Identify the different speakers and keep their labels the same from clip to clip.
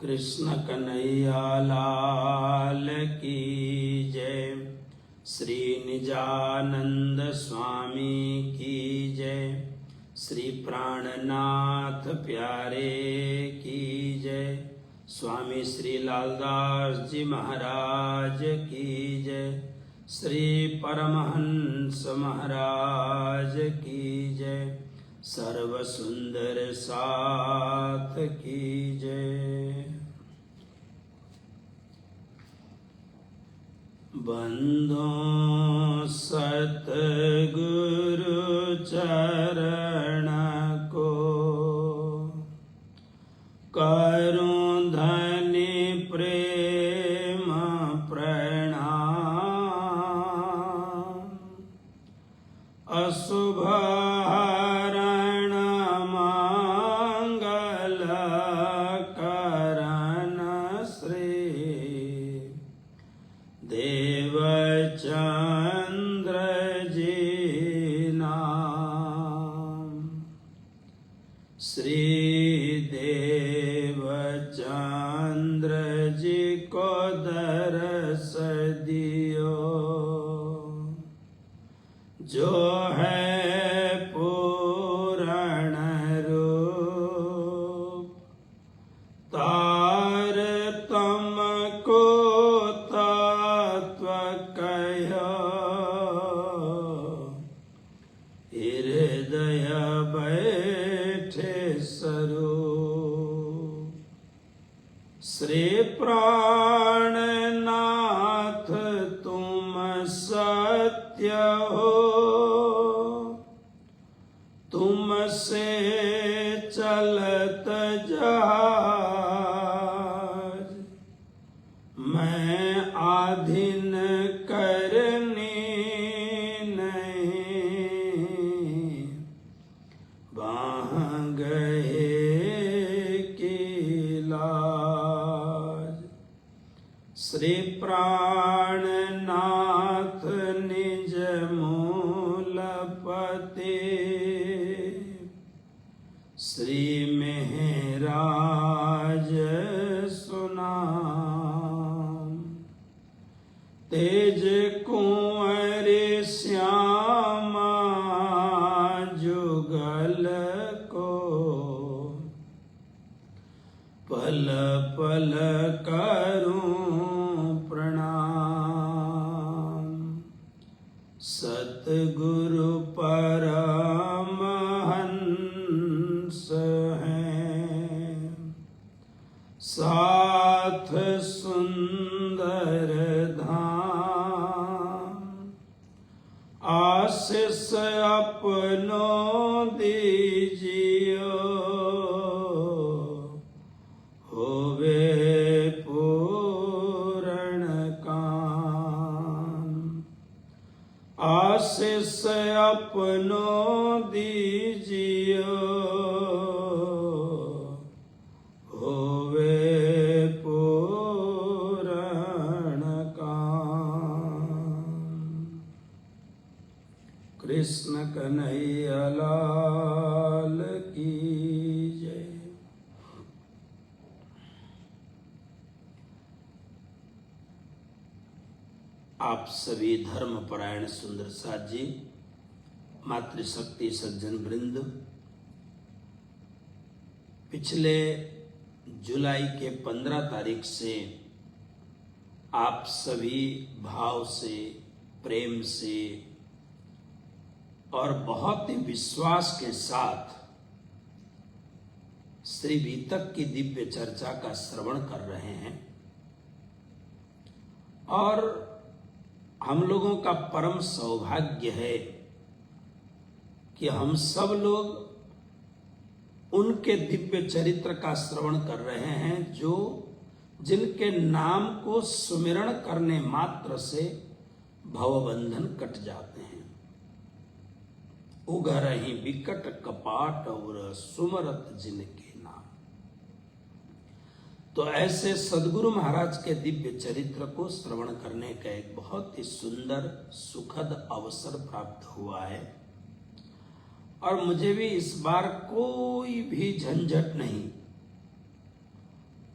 Speaker 1: कृष्ण कन्हैया लाल की जय। श्री निजानंद स्वामी की जय। श्री प्राणनाथ प्यारे की जय। स्वामी श्री लालदास जी महाराज की जय। श्री परमहंस महाराज की जय। सर्व सुंदर साथ की जय। बंदो सतगुरु चरण को करूं धनि प्रेम प्रणाम। अशुभ हरण मंगल करण श्री देवचंद्र जी नाम। श्री देवचंद्र जी को दरस दियो, जो है पूर्ण रूप। तार तम को तत्व कहो, हृदय बैठे स्वरूप। श्री प्राणनाथ तुम सत्य हो, तुमसे चलत जहाज। मैं आधीन करनी नहीं, बाह गए की लाज। श्री प्राणनाथ निज मूलपति, श्री मेहराज सुनाम। तेज कुंवर श्यामा जुगल को, पल पल करूं प्रणाम। सतगुरु परमहंस हैं, साथ सुंदर धाम। आशीष अपनों दीजियो, होवे पूर्ण काम। आशीष अपनों दीजियो, होवे पूर्ण काम। कृष्ण कन्हैया लाल की जय। आप सभी धर्मपरायण सुंदर साथ जी, मातृशक्ति सज्जन वृंद, पिछले जुलाई के 15 तारीख से आप सभी भाव से, प्रेम से और बहुत ही विश्वास के साथ श्री वीतक की दिव्य चर्चा का श्रवण कर रहे हैं। और हम लोगों का परम सौभाग्य है कि हम सब लोग उनके दिव्य चरित्र का श्रवण कर रहे हैं, जो जिनके नाम को सुमिरण करने मात्र से भवबंधन कट जाते हैं। उघरहि विकट कपाट और सुमरत जिनके नाम। तो ऐसे सदगुरु महाराज के दिव्य चरित्र को श्रवण करने का एक बहुत ही सुंदर सुखद अवसर प्राप्त हुआ है। और मुझे भी इस बार कोई भी झंझट नहीं,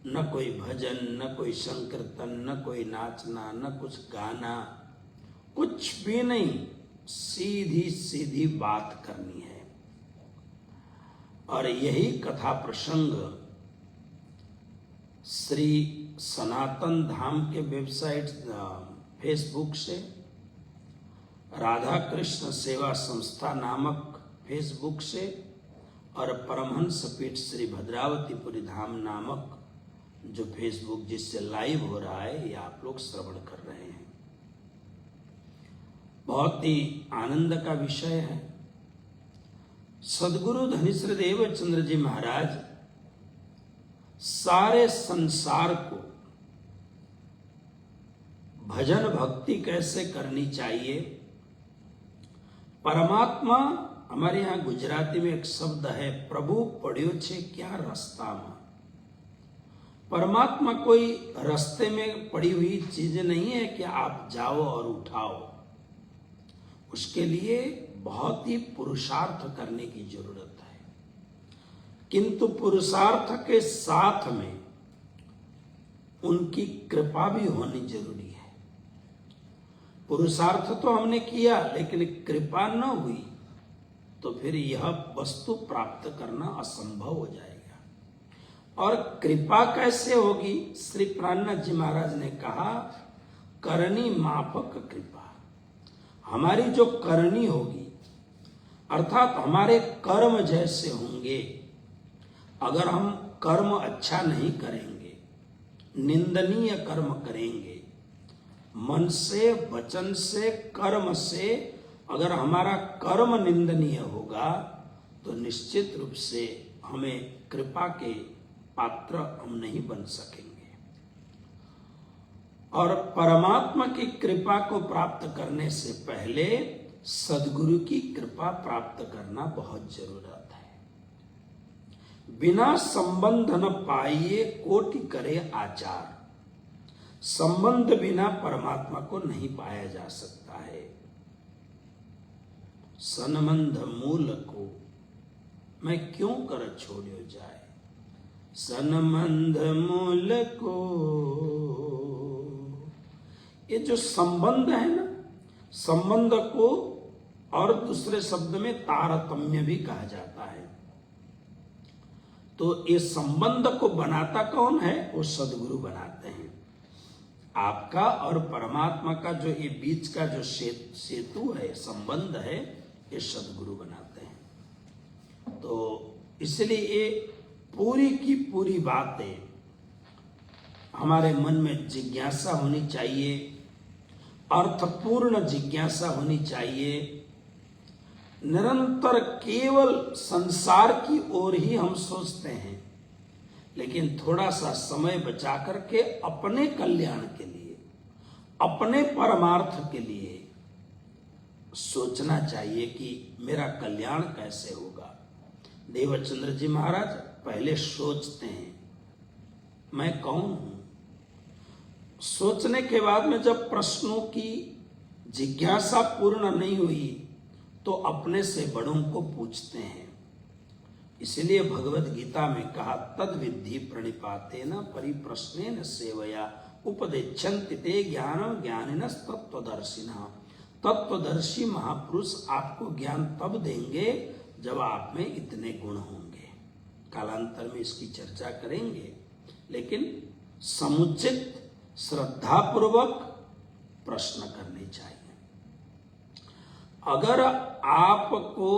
Speaker 1: न कोई भजन, न कोई संकीर्तन, न कोई नाचना, न कुछ गाना, कुछ भी नहीं, सीधी सीधी बात करनी है। और यही कथा प्रसंग श्री सनातन धाम के वेबसाइट फेसबुक से, राधा कृष्ण सेवा संस्था नामक फेसबुक से, और परमहंस पीठ श्री भद्रावतीपुरी धाम नामक जो फेसबुक जिससे लाइव हो रहा है, ये आप लोग श्रवण कर रहे हैं। बहुत ही आनंद का विषय है। सद्गुरु धनीश्वर देवचंद्र जी महाराज सारे संसार को भजन भक्ति कैसे करनी चाहिए, परमात्मा, हमारे यहाँ गुजराती में एक शब्द है, प्रभु पढ़ियो छे क्या रास्ता में। परमात्मा कोई रास्ते में पड़ी हुई चीज नहीं है कि आप जाओ और उठाओ। उसके लिए बहुत ही पुरुषार्थ करने की जरूरत है, किंतु पुरुषार्थ के साथ में उनकी कृपा भी होनी जरूरी है। पुरुषार्थ तो हमने किया लेकिन कृपा न हुई तो फिर यह वस्तु प्राप्त करना असंभव हो जाएगा। और कृपा कैसे होगी? श्री प्राणनाथ जी महाराज ने कहा, करनी माफक कृपा। हमारी जो करनी होगी, अर्थात हमारे कर्म जैसे होंगे। अगर हम कर्म अच्छा नहीं करेंगे, निंदनीय कर्म करेंगे, मन से, वचन से, कर्म से अगर हमारा कर्म निंदनीय होगा तो निश्चित रूप से हमें कृपा के पात्र हम नहीं बन सकेंगे। और परमात्मा की कृपा को प्राप्त करने से पहले सद्गुरु की कृपा प्राप्त करना बहुत जरूरत है। बिना संबंध न पाइए कोटि करे आचार। संबंध बिना परमात्मा को नहीं पाया जा सकता है। सनबंध मूल को मैं क्यों कर छोड़ियो जाए, सनबंध मूल को। ये जो संबंध है ना, संबंध को और दूसरे शब्द में तारतम्य भी कहा जाता है। तो ये संबंध को बनाता कौन है? वो सद्गुरु बनाते हैं। आपका और परमात्मा का जो ये बीच का जो सेतु है, संबंध है, ये सद्गुरु बनाते हैं। तो इसलिए ये पूरी की पूरी बातें हमारे मन में जिज्ञासा होनी चाहिए, अर्थपूर्ण जिज्ञासा होनी चाहिए। निरंतर केवल संसार की ओर ही हम सोचते हैं, लेकिन थोड़ा सा समय बचा करके अपने कल्याण के लिए, अपने परमार्थ के लिए सोचना चाहिए कि मेरा कल्याण कैसे होगा। देवचंद्र जी महाराज पहले सोचते हैं मैं कौन हूं। सोचने के बाद में जब प्रश्नों की जिज्ञासा पूर्ण नहीं हुई तो अपने से बड़ों को पूछते हैं। इसलिए भगवत गीता में कहा, तद विद्धि प्रणिपातेन परिप्रश्नेन सेवया उपदेच्छन्ति ते ज्ञानम ज्ञानिनः तत्त्वदर्शिनः। तत्वदर्शी महापुरुष आपको ज्ञान तब देंगे जब आप में इतने गुण होंगे। कालांतर में इसकी चर्चा करेंगे, लेकिन समुचित श्रद्धापूर्वक प्रश्न करने चाहिए। अगर आपको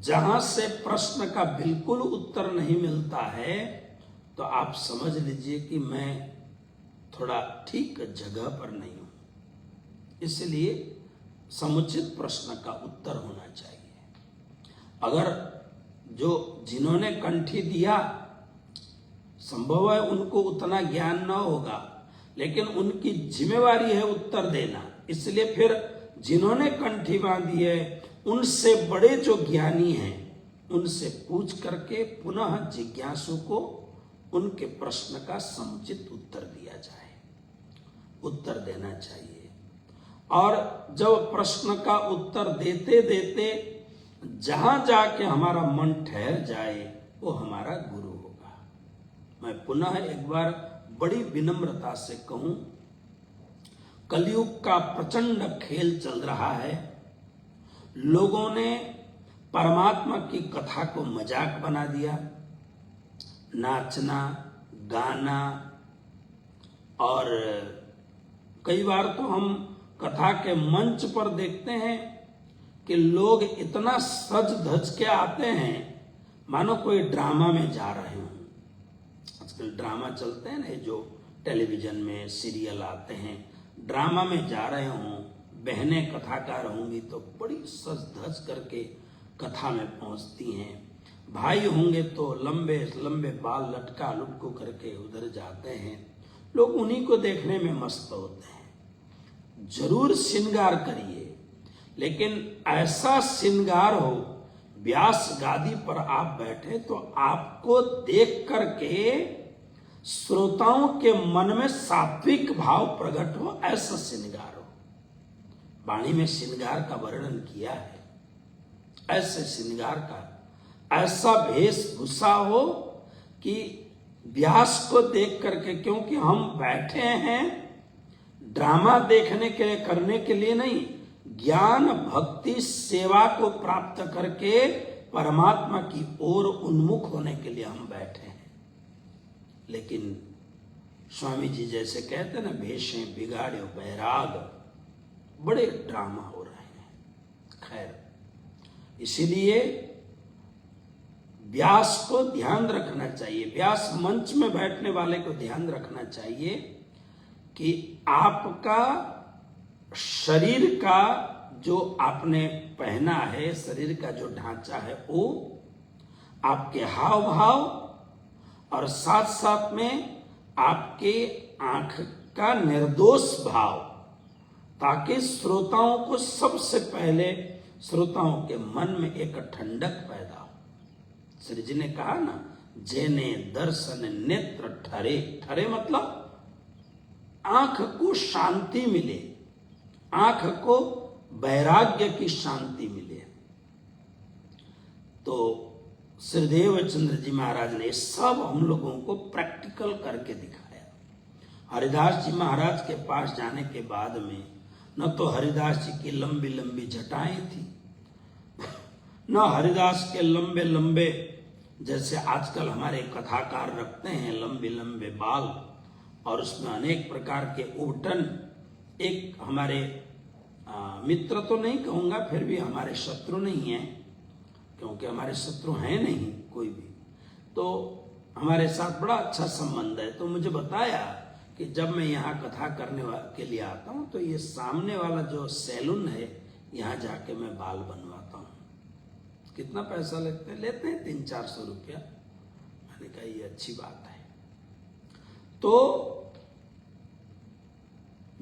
Speaker 1: जहां से प्रश्न का बिल्कुल उत्तर नहीं मिलता है तो आप समझ लीजिए कि मैं थोड़ा ठीक जगह पर नहीं हूं। इसलिए समुचित प्रश्न का उत्तर होना चाहिए। अगर जो जिन्होंने कंठी दिया, संभव है उनको उतना ज्ञान न होगा, लेकिन उनकी जिम्मेवारी है उत्तर देना। इसलिए फिर जिन्होंने कंठी बांधी है उनसे बड़े जो ज्ञानी हैं उनसे पूछ करके पुनः जिज्ञासु को उनके प्रश्न का समुचित उत्तर दिया जाए, उत्तर देना चाहिए। और जब प्रश्न का उत्तर देते देते जहां जाके हमारा मन ठहर जाए वो हमारा गुरु होगा। मैं पुनः एक बार बड़ी विनम्रता से कहूं, कलयुग का प्रचंड खेल चल रहा है। लोगों ने परमात्मा की कथा को मजाक बना दिया। नाचना, गाना, और कई बार तो हम कथा के मंच पर देखते हैं कि लोग इतना सज धज के आते हैं मानो कोई ड्रामा में जा रहे हों। आजकल ड्रामा चलते हैं ना, जो टेलीविजन में सीरियल आते हैं, ड्रामा में जा रहे हों, बहनें कथाकार होंगी तो बड़ी सज धज करके कथा में पहुंचती हैं। भाई होंगे तो लंबे लंबे बाल लटका लुटको करके उधर जाते हैं। लोग उन्हीं को देखने में मस्त होते हैं। जरूर श्रृंगार करिए, लेकिन ऐसा श्रृंगार हो, व्यास गादी पर आप बैठे तो आपको देख करके श्रोताओं के मन में सात्विक भाव प्रकट हो, ऐसा श्रृंगार हो। वाणी में श्रृंगार का वर्णन किया है। ऐसे श्रृंगार का ऐसा वेशभूषा हो कि व्यास को देख करके, क्योंकि हम बैठे हैं ड्रामा देखने के लिए, करने के लिए नहीं, ज्ञान भक्ति सेवा को प्राप्त करके परमात्मा की ओर उन्मुख होने के लिए हम बैठे हैं। लेकिन स्वामी जी जैसे कहते ना, भेषें बिगाड़ो बैराग, बड़े ड्रामा हो रहे हैं। खैर, इसीलिए व्यास को ध्यान रखना चाहिए, व्यास मंच में बैठने वाले को ध्यान रखना चाहिए कि आपका शरीर का जो आपने पहना है, शरीर का जो ढांचा है, वो आपके हाव भाव और साथ साथ में आपके आंख का निर्दोष भाव, ताकि श्रोताओं को सबसे पहले श्रोताओं के मन में एक ठंडक पैदा हो। श्री जी ने कहा ना, जेने दर्शन नेत्र ठरे, ठरे मतलब आंख को शांति मिले, आंख को वैराग्य की शांति मिले। तो श्रीदेव चंद्र जी महाराज ने सब हम लोगों को प्रैक्टिकल करके दिखाया। हरिदास जी महाराज के पास जाने के बाद में न तो हरिदास जी की लंबी लंबी जटाएं थी, न हरिदास के लंबे लंबे जैसे आजकल हमारे कथाकार रखते हैं लंबे लंबे बाल, और उसमें अनेक प्रकार के उबटन। एक हमारे मित्र तो नहीं कहूंगा, फिर भी हमारे शत्रु नहीं है, क्योंकि हमारे शत्रु हैं नहीं कोई भी, तो हमारे साथ बड़ा अच्छा संबंध है। तो मुझे बताया कि जब मैं यहाँ कथा करने के लिए आता हूँ तो ये सामने वाला जो सैलून है, यहाँ जाके मैं बाल बनवाता हूँ। कितना पैसा लेते हैं? लेते हैं 300-400 रुपया। मैंने कहा ये अच्छी बात है। तो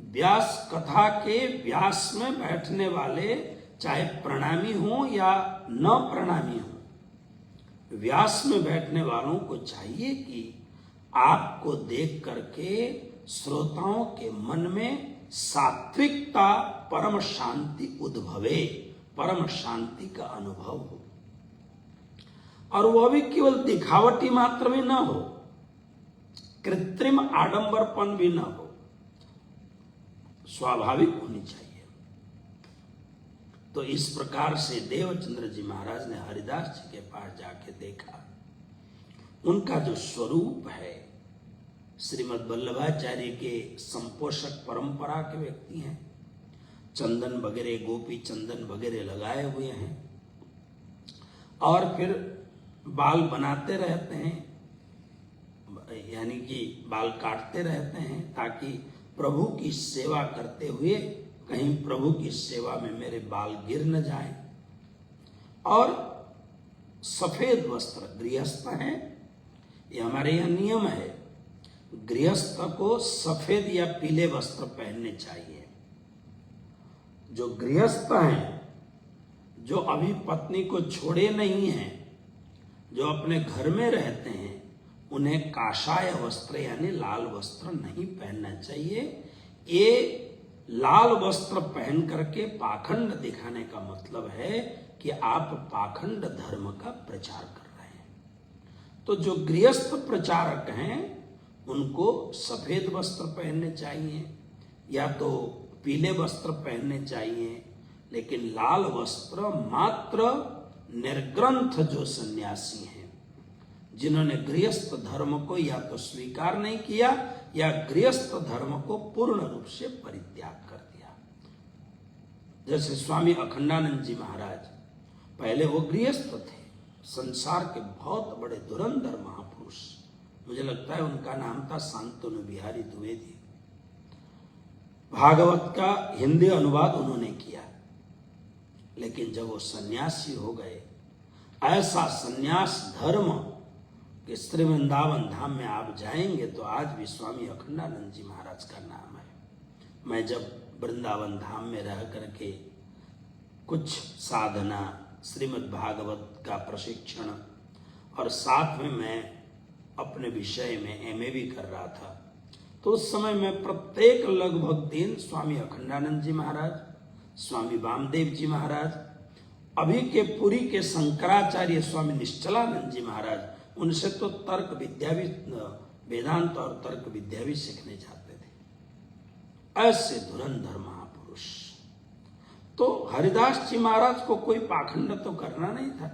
Speaker 1: व्यास कथा के व्यास में बैठने वाले, चाहे प्रणामी हो या न प्रणामी हो, व्यास में बैठने वालों को चाहिए कि आपको देख करके श्रोताओं के मन में सात्विकता, परम शांति उद्भवे, परम शांति का अनुभव हो। और वह भी केवल दिखावटी मात्र भी ना हो, कृत्रिम आडंबरपन भी ना हो, स्वाभाविक होनी चाहिए। तो इस प्रकार से देवचंद्र जी महाराज ने हरिदास जी के पास जाके देखा, उनका जो स्वरूप है, श्रीमद् वल्लभाचार्य के संपोषक परंपरा के व्यक्ति हैं, चंदन वगैरह, गोपी चंदन वगैरह लगाए हुए हैं, और फिर बाल बनाते रहते हैं, यानी कि बाल काटते रहते हैं, ताकि प्रभु की सेवा करते हुए कहीं प्रभु की सेवा में मेरे बाल गिर न जाएं। और सफेद वस्त्र, गृहस्थ हैं, ये हमारे यहाँ नियम है, गृहस्थ को सफेद या पीले वस्त्र पहनने चाहिए। जो गृहस्थ हैं, जो अभी पत्नी को छोड़े नहीं हैं, जो अपने घर में रहते हैं, उन्हें काषाय वस्त्र यानी लाल वस्त्र नहीं पहनना चाहिए। ये लाल वस्त्र पहन करके पाखंड दिखाने का मतलब है कि आप पाखंड धर्म का प्रचार कर रहे हैं। तो जो गृहस्थ प्रचारक हैं उनको सफेद वस्त्र पहनने चाहिए या तो पीले वस्त्र पहनने चाहिए, लेकिन लाल वस्त्र मात्र निर्ग्रंथ जो सन्यासी हैं, जिन्होंने गृहस्थ धर्म को या तो स्वीकार नहीं किया या गृहस्थ धर्म को पूर्ण रूप से परित्याग कर दिया। जैसे स्वामी अखंडानंद जी महाराज, पहले वो गृहस्थ थे, संसार के बहुत बड़े धुरंधर महापुरुष, मुझे लगता है उनका नाम था शांतनु बिहारी द्विवेदी। भागवत का हिंदी अनुवाद उन्होंने किया, लेकिन जब वो सन्यासी हो गए, ऐसा सन्यास धर्म कि श्री वृंदावन धाम में आप जाएंगे तो आज भी स्वामी अखंडानंद जी महाराज का नाम है। मैं जब वृंदावन धाम में रह करके कुछ साधना, श्रीमद् भागवत का प्रशिक्षण और साथ में मैं अपने विषय में एमए भी कर रहा था, तो उस समय मैं प्रत्येक लगभग दिन स्वामी अखंडानंद जी महाराज, स्वामी वामदेव जी महाराज, अभी के पुरी के शंकराचार्य स्वामी निश्चलानंद जी महाराज, उनसे तो तर्क विद्या भी, वेदांत और तर्क विद्या भी सीखने जाते थे। ऐसे धुरंधर महापुरुष। तो हरिदास जी महाराज को कोई पाखंड तो करना नहीं था,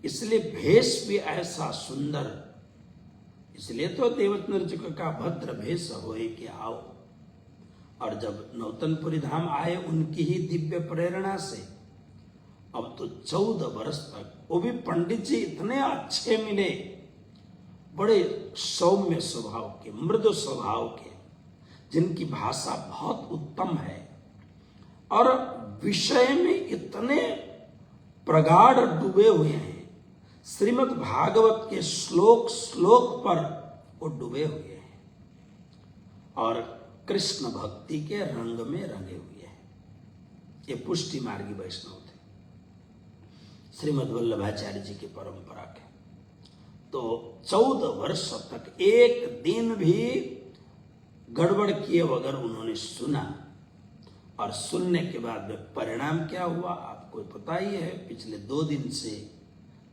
Speaker 1: इसलिए भेष भी ऐसा सुंदर, इसलिए तो देवत नृचक का भद्र भेष होए कि आओ। और जब नौतनपुरी धाम आए उनकी ही दिव्य प्रेरणा से, अब तो 14 वर्ष तक, वो भी पंडित जी इतने अच्छे मिले, बड़े सौम्य स्वभाव के, मृदु स्वभाव के, जिनकी भाषा बहुत उत्तम है और विषय में इतने प्रगाढ़ डूबे हुए हैं, श्रीमद् भागवत के श्लोक श्लोक पर वो डूबे हुए हैं और कृष्ण भक्ति के रंग में रंगे हुए हैं। ये पुष्टि मार्गी वैष्णव थे, श्रीमद् वल्लभाचार्य जी की परंपरा के। तो 14 वर्ष तक एक दिन भी गड़बड़ किए बगैर उन्होंने सुना, और सुनने के बाद में परिणाम क्या हुआ आपको पता ही है। पिछले 2 दिन से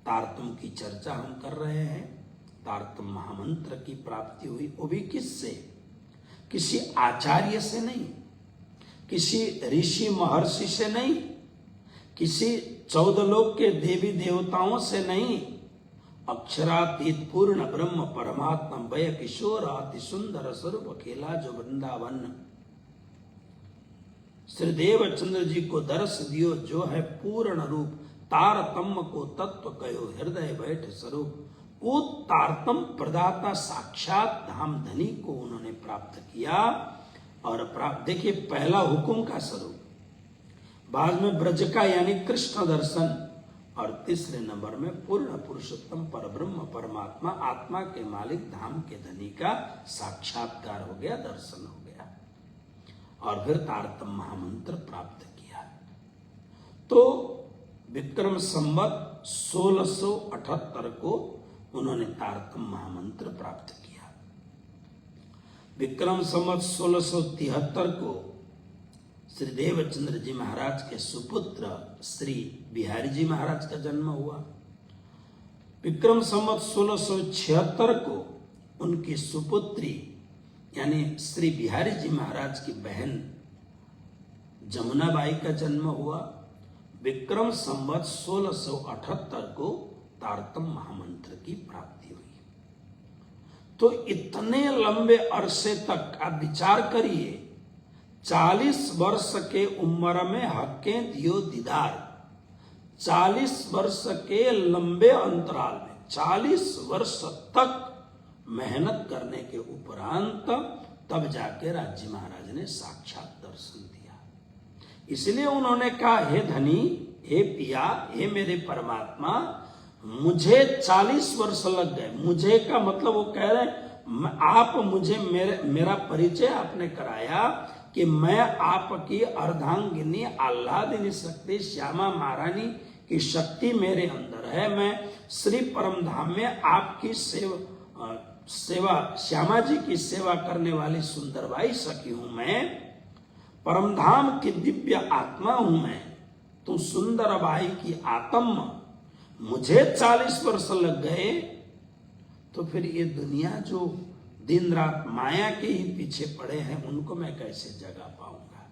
Speaker 1: तारतम की चर्चा हम कर रहे हैं। तारतम महामंत्र की प्राप्ति हुई, वो भी किससे? किसी आचार्य से नहीं, किसी ऋषि महर्षि से नहीं, किसी 14 लोक के देवी देवताओं से नहीं, अक्षरातीत पूर्ण ब्रह्म परमात्मा वय किशोर अति सुंदर स्वरूप खेला जो वृंदावन। श्री देवचंद्र जी को दर्श दियो जो है पूर्ण रूप, तारतम्य को तत्व कयो हृदय बैठ स्वरूप। वो तारतम प्रदाता साक्षात धाम धनी को उन्होंने प्राप्त किया। और प्राप्त देखिए, पहला हुकुम का स्वरूप, बाद में ब्रज का यानी कृष्ण दर्शन, और तीसरे नंबर में पूर्ण पुरुषोत्तम परब्रह्म परमात्मा आत्मा के मालिक धाम के धनी का साक्षात्कार हो गया, दर्शन हो गया, और फिर तारतम महामंत्र प्राप्त किया। तो विक्रम संवत 1678 को उन्होंने तारतम महामंत्र प्राप्त किया। विक्रम संवत 1673 को श्री देवचंद्र जी महाराज के सुपुत्र श्री बिहारी जी महाराज का जन्म हुआ। विक्रम संवत 1676 को उनकी सुपुत्री यानी श्री बिहारी जी महाराज की बहन जमुनाबाई का जन्म हुआ। विक्रम संवत 1678 को तारतम महामंत्र की प्राप्ति हुई। तो इतने लंबे अरसे तक आप विचार करिए, 40 वर्ष के उम्र में हक्के दियो दीदार, 40 वर्ष के लंबे अंतराल में 40 वर्ष तक मेहनत करने के उपरांत तब जाके राज्य महाराज ने साक्षात दर्शन दिया। इसलिए उन्होंने कहा, हे धनी, हे पिया, हे मेरे परमात्मा, मुझे 40 वर्ष लग गए। मुझे का मतलब वो कह रहे हैं, आप मुझे मेरा परिचय आपने कराया कि मैं आपकी अर्धांगिनी आह्लादिनी शक्ति श्यामा महारानी की शक्ति मेरे अंदर है। मैं श्री परम धाम में आपकी सेवा श्यामा जी की सेवा करने वाली सुंदरबाई सखी हूं। मैं परमधाम की दिव्य आत्मा हूं। मैं तुम सुंदरबाई की आत्मा। मुझे 40 वर्ष लग गए, तो फिर ये दुनिया जो दिन रात माया के ही पीछे पड़े हैं, उनको मैं कैसे जगा पाऊंगा।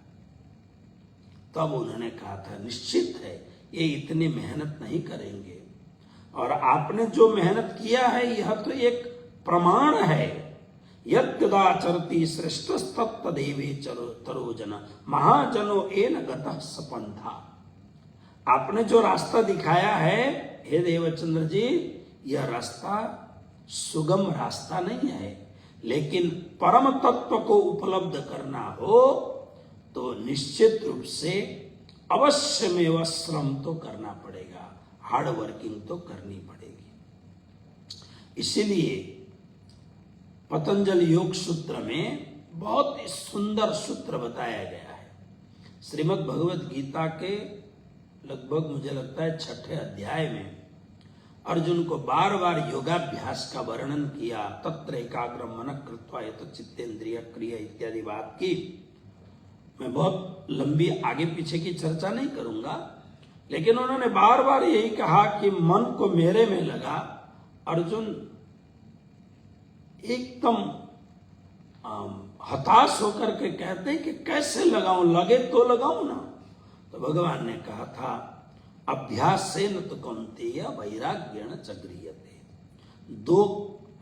Speaker 1: तब उन्होंने कहा था, निश्चित है ये इतनी मेहनत नहीं करेंगे, और आपने जो मेहनत किया है यह तो एक प्रमाण है। यद्यदाचरति श्रेष्ठस्तत्तदेवे तरोजन महाजनो एन गतः सपंथा। आपने जो रास्ता दिखाया है हे देवचंद्र जी, यह रास्ता सुगम रास्ता नहीं है, लेकिन परम तत्व को उपलब्ध करना हो तो निश्चित रूप से अवश्य में श्रम तो करना पड़ेगा, हार्ड वर्किंग तो करनी पड़ेगी। इसीलिए पतंजलि योग सूत्र में बहुत ही सुंदर सूत्र बताया गया है। श्रीमद् भगवत गीता के लगभग मुझे लगता है 6ठे अध्याय में अर्जुन को बार बार योगाभ्यास का वर्णन किया। तत्र एकाग्रम मन कृत्वा यत चित्तेन्द्रिय क्रिया इत्यादि बात की। मैं बहुत लंबी आगे पीछे की चर्चा नहीं करूंगा, लेकिन उन्होंने बार बार यही कहा कि मन को मेरे में लगा। अर्जुन एकदम हताश होकर के कहते हैं कि कैसे लगाऊं, लगे तो लगाऊं ना। तो भगवान ने कहा था, अभ्यास से न तो कौन्तेय वैराग्येण च गृह्यते। दो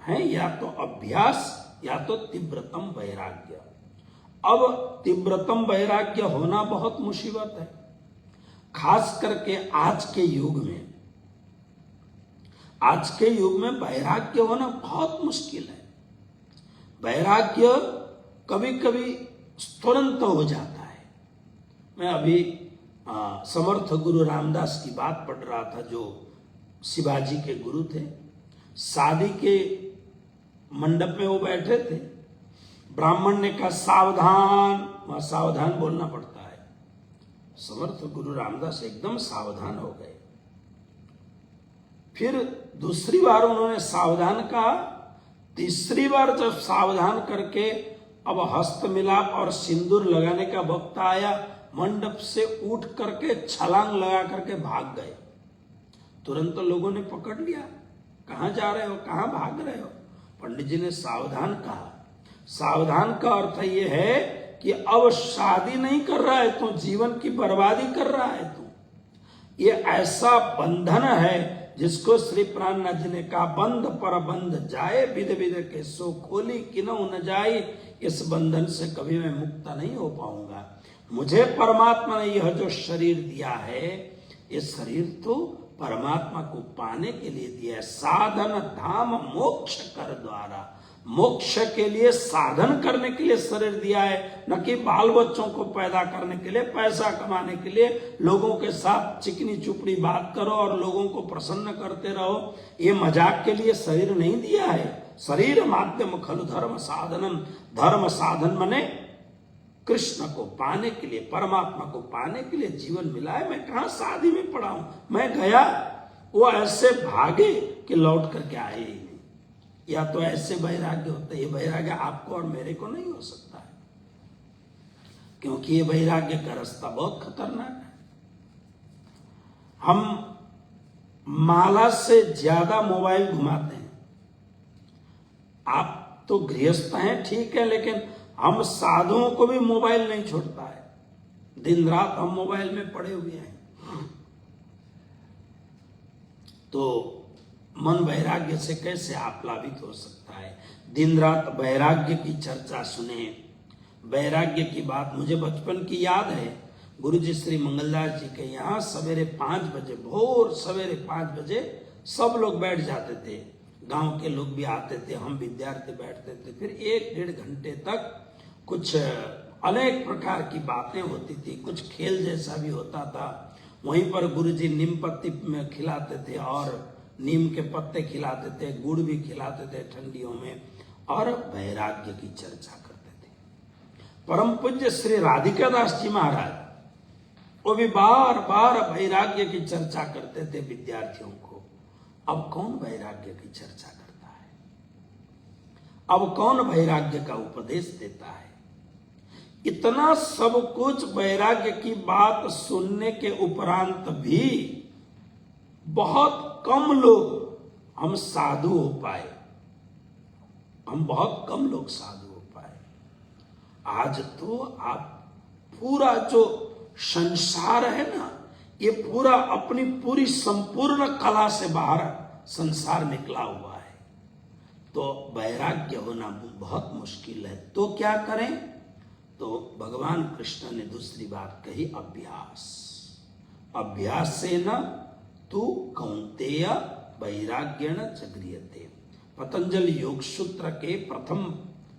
Speaker 1: हैं, या तो अभ्यास या तो तीव्रतम वैराग्य। अब तीव्रतम वैराग्य होना बहुत मुसीबत है, खास करके आज के युग में। आज के युग में वैराग्य होना बहुत मुश्किल है। वैराग्य कभी कभी तुरंत हो जाता है। मैं अभी समर्थ गुरु रामदास की बात पढ़ रहा था, जो शिवाजी के गुरु थे। शादी के मंडप में वो बैठे थे, ब्राह्मण ने कहा सावधान, वहां सावधान बोलना पड़ता है। समर्थ गुरु रामदास एकदम सावधान हो गए। फिर दूसरी बार उन्होंने सावधान कहा, तीसरी बार जब सावधान करके अब हस्त मिलाप और सिंदूर लगाने का वक्त आया, मंडप से उठ करके छलांग लगा करके भाग गए। तुरंत लोगों ने पकड़ लिया, कहां जा रहे हो, कहां भाग रहे हो। पंडित जी ने सावधान कहा। सावधान का अर्थ ये है कि अब शादी नहीं कर रहा है तो जीवन की बर्बादी कर रहा है तू। ये ऐसा बंधन है जिसको श्री प्राणनाथ जी ने कहा, बंध पर बंध जाए विध विध के सो खोली किन्हू न जाए। इस बंधन से कभी मैं मुक्त नहीं हो पाऊंगा। मुझे परमात्मा ने यह जो शरीर दिया है, ये शरीर तो परमात्मा को पाने के लिए दिया है। साधन धाम मोक्ष कर द्वारा, मोक्ष के लिए साधन करने के लिए शरीर दिया है, न कि बाल बच्चों को पैदा करने के लिए, पैसा कमाने के लिए, लोगों के साथ चिकनी चुपड़ी बात करो और लोगों को प्रसन्न करते रहो। ये मजाक के लिए शरीर नहीं दिया है। शरीर माध्यम खलु धर्म साधनम। धर्म साधन मने कृष्ण को पाने के लिए, परमात्मा को पाने के लिए जीवन मिला है। मैं कहां शादी में पड़ा हूं, मैं गया, वो ऐसे भागे कि लौट करके आए ही नहीं। या तो ऐसे वैराग्य होता है। ये वैराग्य आपको और मेरे को नहीं हो सकता है, क्योंकि ये वैराग्य का रास्ता बहुत खतरनाक है। हम माला से ज्यादा मोबाइल घुमाते हैं। आप तो गृहस्थ हैं, ठीक है, लेकिन हम साधुओं को भी मोबाइल नहीं छोड़ता है। दिन रात हम मोबाइल में पड़े हुए हैं। तो मन वैराग्य से कैसे आप्लावित हो सकता है। दिन रात वैराग्य की चर्चा सुने, वैराग्य की बात। मुझे बचपन की याद है, गुरुजी श्री मंगलदास जी के यहाँ सवेरे 5 बजे, भोर सवेरे 5 बजे सब लोग बैठ जाते थे। गांव के लोग भी आते थे, हम विद्यार्थी बैठते थे। फिर 1-1.5 घंटे तक कुछ अनेक प्रकार की बातें होती थी, कुछ खेल जैसा भी होता था। वहीं पर गुरुजी नीम पत्ती में खिलाते थे और नीम के पत्ते खिलाते थे, गुड़ भी खिलाते थे ठंडियों में, और वैराग्य की चर्चा करते थे। परम पूज्य श्री राधिका दास जी महाराज, वो भी बार बार वैराग्य की चर्चा करते थे विद्यार्थियों को। अब कौन वैराग्य की चर्चा करता है? अब कौन वैराग्य का उपदेश देता है? इतना सब कुछ वैराग्य की बात सुनने के उपरांत भी बहुत कम लोग हम साधु हो पाए। हम बहुत कम लोग साधु हो पाए। आज तो आप पूरा जो संसार है ना, ये पूरा अपनी पूरी संपूर्ण कला से बाहर संसार निकला हुआ है। तो वैराग्य होना बहुत मुश्किल है। तो क्या करें? तो भगवान कृष्ण ने दूसरी बात कही, अभ्यास। अभ्यास से न तू कौन्तेय वैराग्येण च गृह्यते। पतंजल योग सूत्र के प्रथम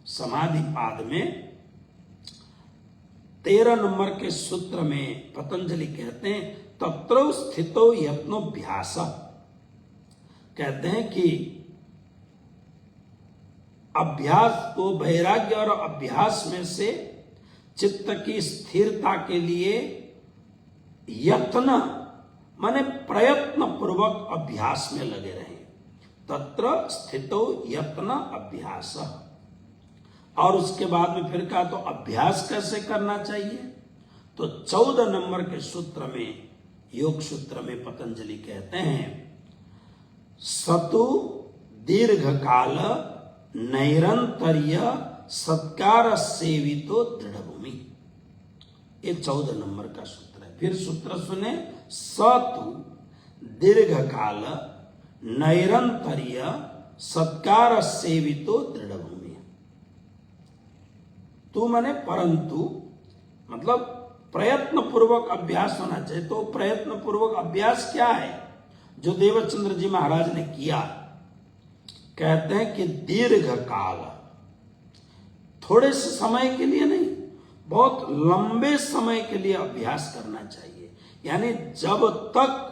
Speaker 1: समाधि पाद में 13 नंबर के सूत्र में पतंजलि कहते हैं, तत्र स्थितो यत्नोभ्यास। कहते हैं कि अभ्यास को, वैराग्य और अभ्यास में से चित्त की स्थिरता के लिए यत्न माने प्रयत्न पूर्वक अभ्यास में लगे रहे। तत्र स्थितो यत्न अभ्यास। और उसके बाद में फिर कहा तो अभ्यास कैसे करना चाहिए? तो 14 नंबर के सूत्र में, योग सूत्र में पतंजलि कहते हैं, सतु दीर्घ काल नैरंतर्य सत्कार सेवितो दृढ़ भूमि। ये 14 नंबर का सूत्र है। फिर सूत्र सुने, सतु दीर्घ काल नैरंतर्य सत्कार सेवितो दृढ़ भूमि। तू माने परंतु, मतलब प्रयत्न पूर्वक अभ्यास होना चाहिए। तो प्रयत्न पूर्वक अभ्यास क्या है जो देवचंद्र जी महाराज ने किया? कहते हैं कि दीर्घ काल, थोड़े से समय के लिए नहीं, बहुत लंबे समय के लिए अभ्यास करना चाहिए। यानी जब तक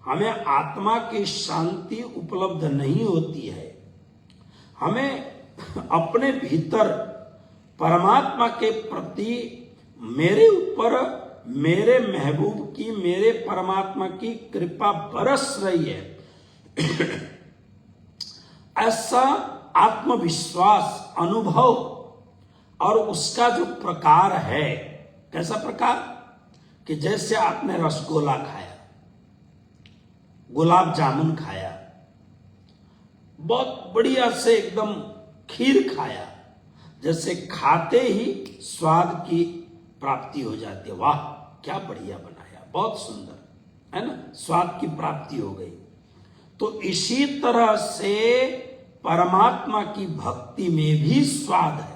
Speaker 1: हमें आत्मा की शांति उपलब्ध नहीं होती है, हमें अपने भीतर परमात्मा के प्रति मेरे ऊपर मेरे महबूब की, मेरे परमात्मा की कृपा बरस रही है, ऐसा आत्मविश्वास, अनुभव और उसका जो प्रकार है, कैसा प्रकार? कि जैसे आपने रसगोला खाया, गुलाब जामुन खाया, बहुत बढ़िया से एकदम खीर खाया, जैसे खाते ही स्वाद की प्राप्ति हो जाती है। वाह क्या बढ़िया बनाया, बहुत सुंदर, है ना, स्वाद की प्राप्ति हो गई। तो इसी तरह से परमात्मा की भक्ति में भी स्वाद है।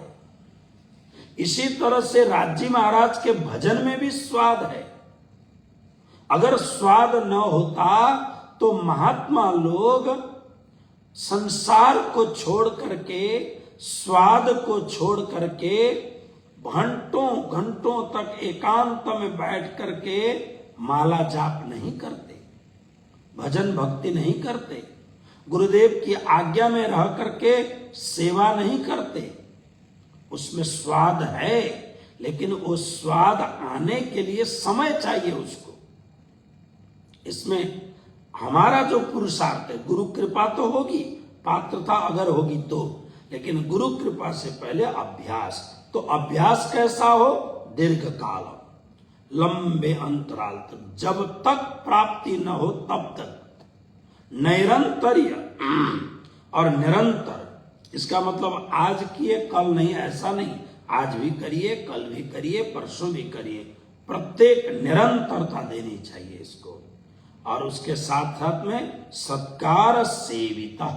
Speaker 1: इसी तरह से राजी महाराज के भजन में भी स्वाद है। अगर स्वाद न होता तो महात्मा लोग संसार को छोड़ करके, स्वाद को छोड़ करके घंटों घंटों तक एकांत में बैठ करके माला जाप नहीं करते, भजन भक्ति नहीं करते, गुरुदेव की आज्ञा में रह करके सेवा नहीं करते। उसमें स्वाद है, लेकिन वो स्वाद आने के लिए समय चाहिए उसको। इसमें हमारा जो पुरुषार्थ है, गुरु कृपा तो होगी, पात्रता अगर होगी तो, लेकिन गुरु कृपा से पहले अभ्यास। तो अभ्यास कैसा हो? दीर्घ काल, लंबे अंतराल तक, जब तक प्राप्ति न हो तब तक। नैरंतर्य और निरंतर, इसका मतलब आज किए कल नहीं, ऐसा नहीं। आज भी करिए, कल भी करिए, परसों भी करिए, प्रत्येक निरंतरता देनी चाहिए इसको। और उसके साथ साथ में सत्कार सेविता।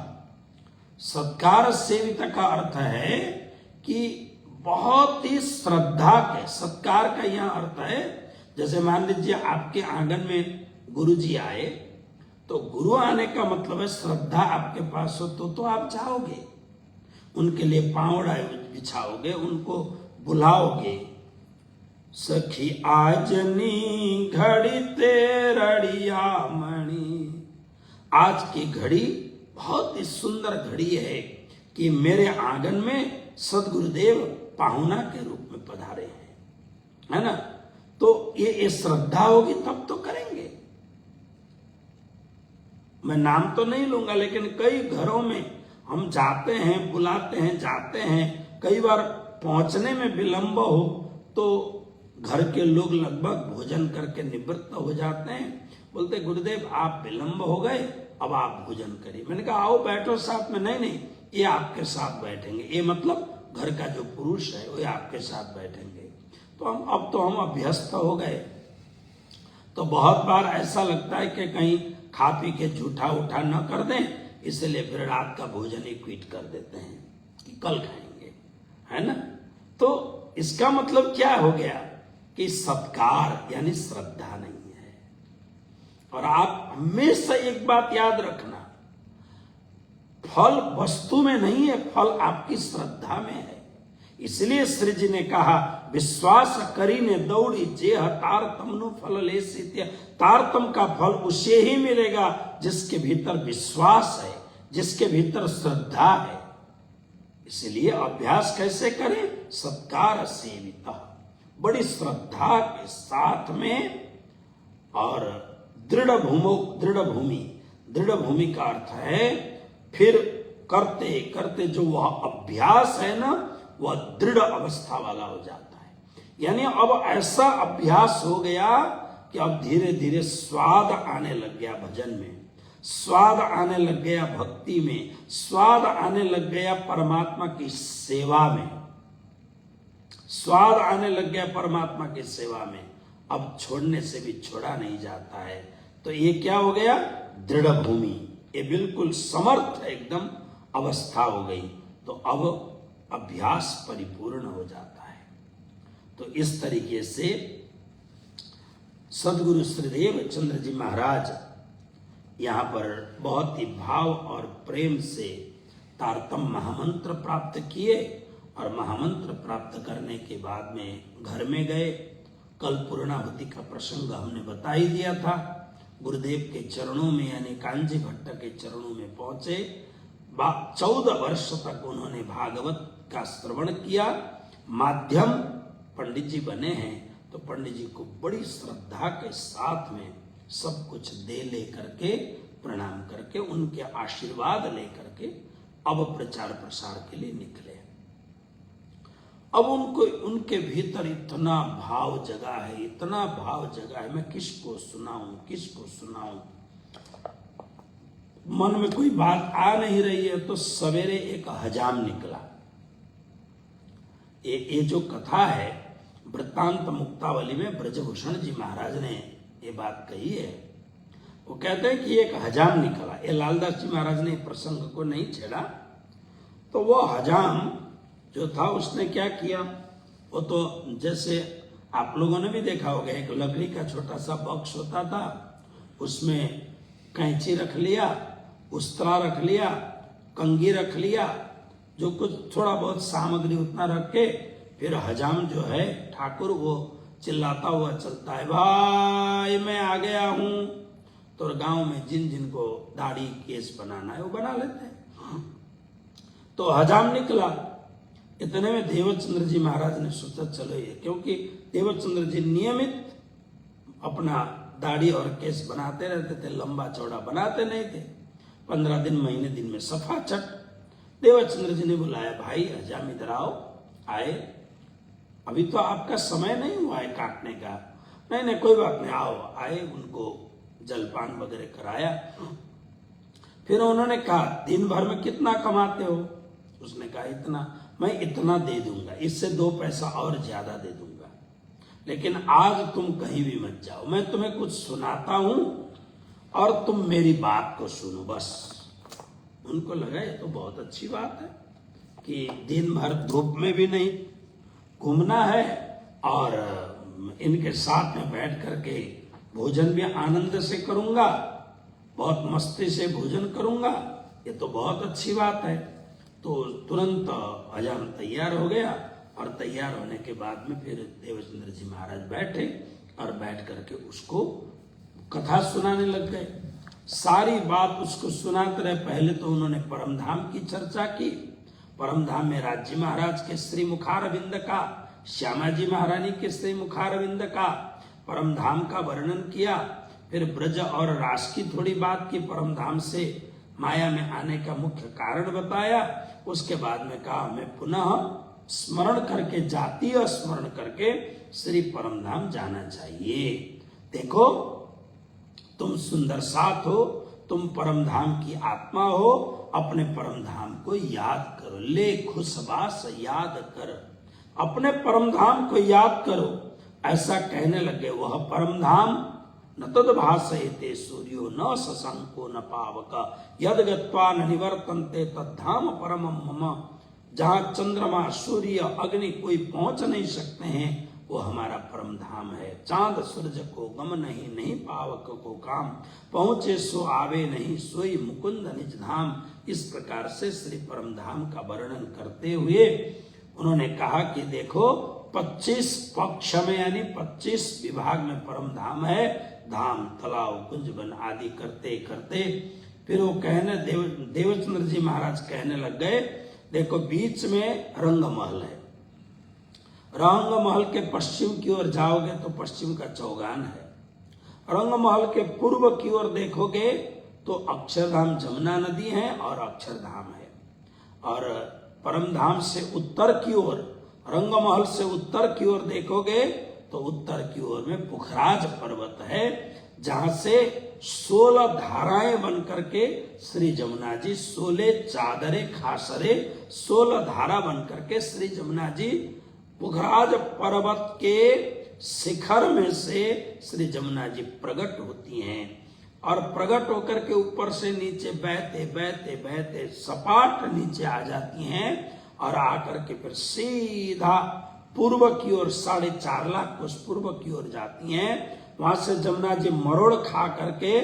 Speaker 1: सत्कार सेविता का अर्थ है कि बहुत ही श्रद्धा के, सत्कार का यह अर्थ है, जैसे मान लीजिए आपके आंगन में गुरु जी आए, तो गुरु आने का मतलब है श्रद्धा आपके पास हो तो आप जाओगे, उनके लिए पावड़ा बिछाओगे, उनको बुलाओगे। सखी आजनी घड़ी तेरड़िया मणि, आज की घड़ी बहुत ही सुंदर घड़ी है कि मेरे आंगन में सदगुरुदेव पाहुना के रूप में पधारे हैं, है ना। तो ये श्रद्धा होगी तब तो करेंगे। मैं नाम तो नहीं लूंगा, लेकिन कई घरों में हम जाते हैं, बुलाते हैं, जाते हैं, कई बार पहुंचने में विलंब हो तो घर के लोग लगभग भोजन करके निवृत्त हो जाते हैं। बोलते गुरुदेव आप विलंब हो गए, अब आप भोजन करिए। मैंने कहा आओ बैठो साथ में। नहीं, ये आपके साथ बैठेंगे, ये मतलब घर का जो पुरुष है वो आपके साथ बैठेंगे। तो हम अभ्यस्त हो गए। तो बहुत बार ऐसा लगता है कि कहीं खा पी के झूठा उठा न कर दें, इसलिए फिर रात का भोजन ही क्विट कर देते हैं कि कल खाएंगे, है ना। तो इसका मतलब क्या हो गया कि सत्कार यानी श्रद्धा नहीं है। और आप हमेशा एक बात याद रखना, फल वस्तु में नहीं है, फल आपकी श्रद्धा में है। इसलिए श्री जी ने कहा, विश्वास करी ने दौड़ी जेह तारतम नु फल ले सित्य। तारतम का फल उसे ही मिलेगा जिसके भीतर विश्वास है, जिसके भीतर श्रद्धा है। इसलिए अभ्यास कैसे करें? सत्कार सेविता, बड़ी श्रद्धा के साथ में, और दृढ़ भूमि का अर्थ है फिर करते करते जो वह अभ्यास है ना, वह दृढ़ अवस्था वाला हो जाता है। यानी अब ऐसा अभ्यास हो गया कि अब धीरे धीरे स्वाद आने लग गया भजन में, स्वाद आने लग गया भक्ति में, स्वाद आने लग गया परमात्मा की सेवा में, स्वाद आने लग गया परमात्मा की सेवा में। अब छोड़ने से भी छोड़ा नहीं जाता है। तो ये क्या हो गया? दृढ़ भूमि, ये बिल्कुल समर्थ एकदम अवस्था हो गई। तो अब अभ्यास परिपूर्ण हो जाता है। तो इस तरीके से सदगुरु श्रीदेव चंद्र जी महाराज यहाँ पर बहुत ही भाव और प्रेम से तारतम महामंत्र प्राप्त किए, और महामंत्र प्राप्त करने के बाद में घर में गए। कल पूर्णाहुति का प्रसंग हमने बता ही दिया था। गुरुदेव के चरणों में यानी कांजी भट्ट के चरणों में पहुंचे। 14 वर्ष तक उन्होंने भागवत का श्रवण किया। माध्यम पंडित जी बने हैं, तो पंडित जी को बड़ी श्रद्धा के साथ में सब कुछ दे ले करके, प्रणाम करके, उनके आशीर्वाद ले करके अब प्रचार प्रसार के लिए निकले। अब उनके भीतर इतना भाव जगा है, इतना भाव जगा है, मैं किसको सुनाऊं। मन में कोई बात आ नहीं रही है। तो सवेरे एक हजाम निकला। ये जो कथा है वृत्तांत मुक्तावली में ब्रजभूषण जी महाराज ने ये बात कही है। वो कहते हैं कि एक हजाम निकला। ये लालदास जी महाराज ने प्रसंग को नहीं छेड़ा। तो वो हजाम जो था उसने क्या किया, वो तो जैसे आप लोगों ने भी देखा होगा, एक लकड़ी का छोटा सा बॉक्स होता था, उसमें कैंची रख लिया, उस्तरा रख लिया, कंघी रख लिया, जो कुछ थोड़ा बहुत सामग्री उतना रख के फिर हजाम जो है ठाकुर वो चिल्लाता हुआ चलता है, भाई मैं आ गया हूं। तो गांव में जिनको दाढ़ी केस बनाना है वो बना लेते हैं। तो हजाम निकला। इतने में देवचंद्र जी महाराज ने सोचा चलो ये, क्योंकि देवचंद्र जी नियमित अपना दाढ़ी और केस बनाते रहते थे, लंबा चौड़ा बनाते नहीं थे। 15 दिन महीने दिन में सफा चट। देवचंद्र जी ने बुलाया, भाई हजाम इधर आओ। आए, अभी तो आपका समय नहीं हुआ है काटने का। नहीं कोई बात नहीं, आओ। आए, उनको जलपान वगैरह कराया। फिर उन्होंने कहा, दिन भर में कितना कमाते हो? उसने कहा इतना। मैं इतना दे दूंगा, इससे 2 पैसा और ज्यादा दे दूंगा, लेकिन आज तुम कहीं भी मत जाओ। मैं तुम्हें कुछ सुनाता हूं और तुम मेरी बात को सुनो बस। उनको लगा ये तो बहुत अच्छी बात है कि दिन भर धूप में भी नहीं घूमना है और इनके साथ में बैठ करके भोजन भी आनंद से करूंगा, बहुत मस्ती से भोजन करूंगा, ये तो बहुत अच्छी बात है। तो तुरंत हजाम तैयार हो गया, और तैयार होने के बाद में फिर देवचंद्र जी महाराज बैठे और बैठ करके उसको कथा सुनाने लग गए। सारी बात उसको सुनाते रहे। पहले तो उन्होंने परमधाम की चर्चा की। परमधाम में राज्य महाराज के श्री मुखारविंद का, श्यामा जी महारानी के श्री मुखारविंद का, परमधाम का वर्णन किया। फिर ब्रज और रास की थोड़ी बात की, परमधाम से माया में आने का मुख्य कारण बताया। उसके बाद में कहा मैं पुनः स्मरण करके, जातीय स्मरण करके श्री परमधाम जाना चाहिए। देखो तुम सुंदर साथ हो, तुम परमधाम की आत्मा हो, अपने परम धाम को याद करो। ले खुशबास याद कर, अपने परम धाम को याद करो। ऐसा कहने लगे, वह परम धाम न तद भासयते सूर्यो न शशंको न पावक यद गत्वा न निवर्तन्ते तद्धाम परमम मम। जहां चंद्रमा सूर्य अग्नि कोई पहुंच नहीं सकते हैं, वो हमारा परम धाम है। चांद सूरज को गम नहीं, नहीं पावक को काम, पहुंचे सो आवे नहीं, सोई मुकुंद निज धाम। इस प्रकार से श्री परम धाम का वर्णन करते हुए उन्होंने कहा कि देखो 25 पक्ष में यानी 25 विभाग में परम धाम है। धाम, तालाब, कुंज, वन आदि करते करते फिर वो कहने देवचंद्र जी महाराज कहने लग गए, देखो बीच में रंग महल है। रंग महल के पश्चिम की ओर जाओगे तो पश्चिम का चौगान है। रंग महल के पूर्व की ओर देखोगे तो अक्षरधाम जमुना नदी है और अक्षरधाम है। और परम धाम से उत्तर की ओर, रंग महल से उत्तर की ओर देखोगे तो उत्तर की ओर में पुखराज पर्वत है, जहां से 16 धाराएं बन करके श्री जमुना जी 16 चादरे खासरे 16 धारा बन करके श्री जमुना जी पुखराज पर्वत के शिखर में से श्री जमुना जी प्रकट होती हैं। और प्रकट होकर के ऊपर से नीचे बहते बहते बहते सपाट नीचे आ जाती हैं और आकर के फिर सीधा पूर्व की ओर 4.5 लाख कोस पूर्व की ओर जाती हैं। वहां से जमुना जी मरोड़ खा करके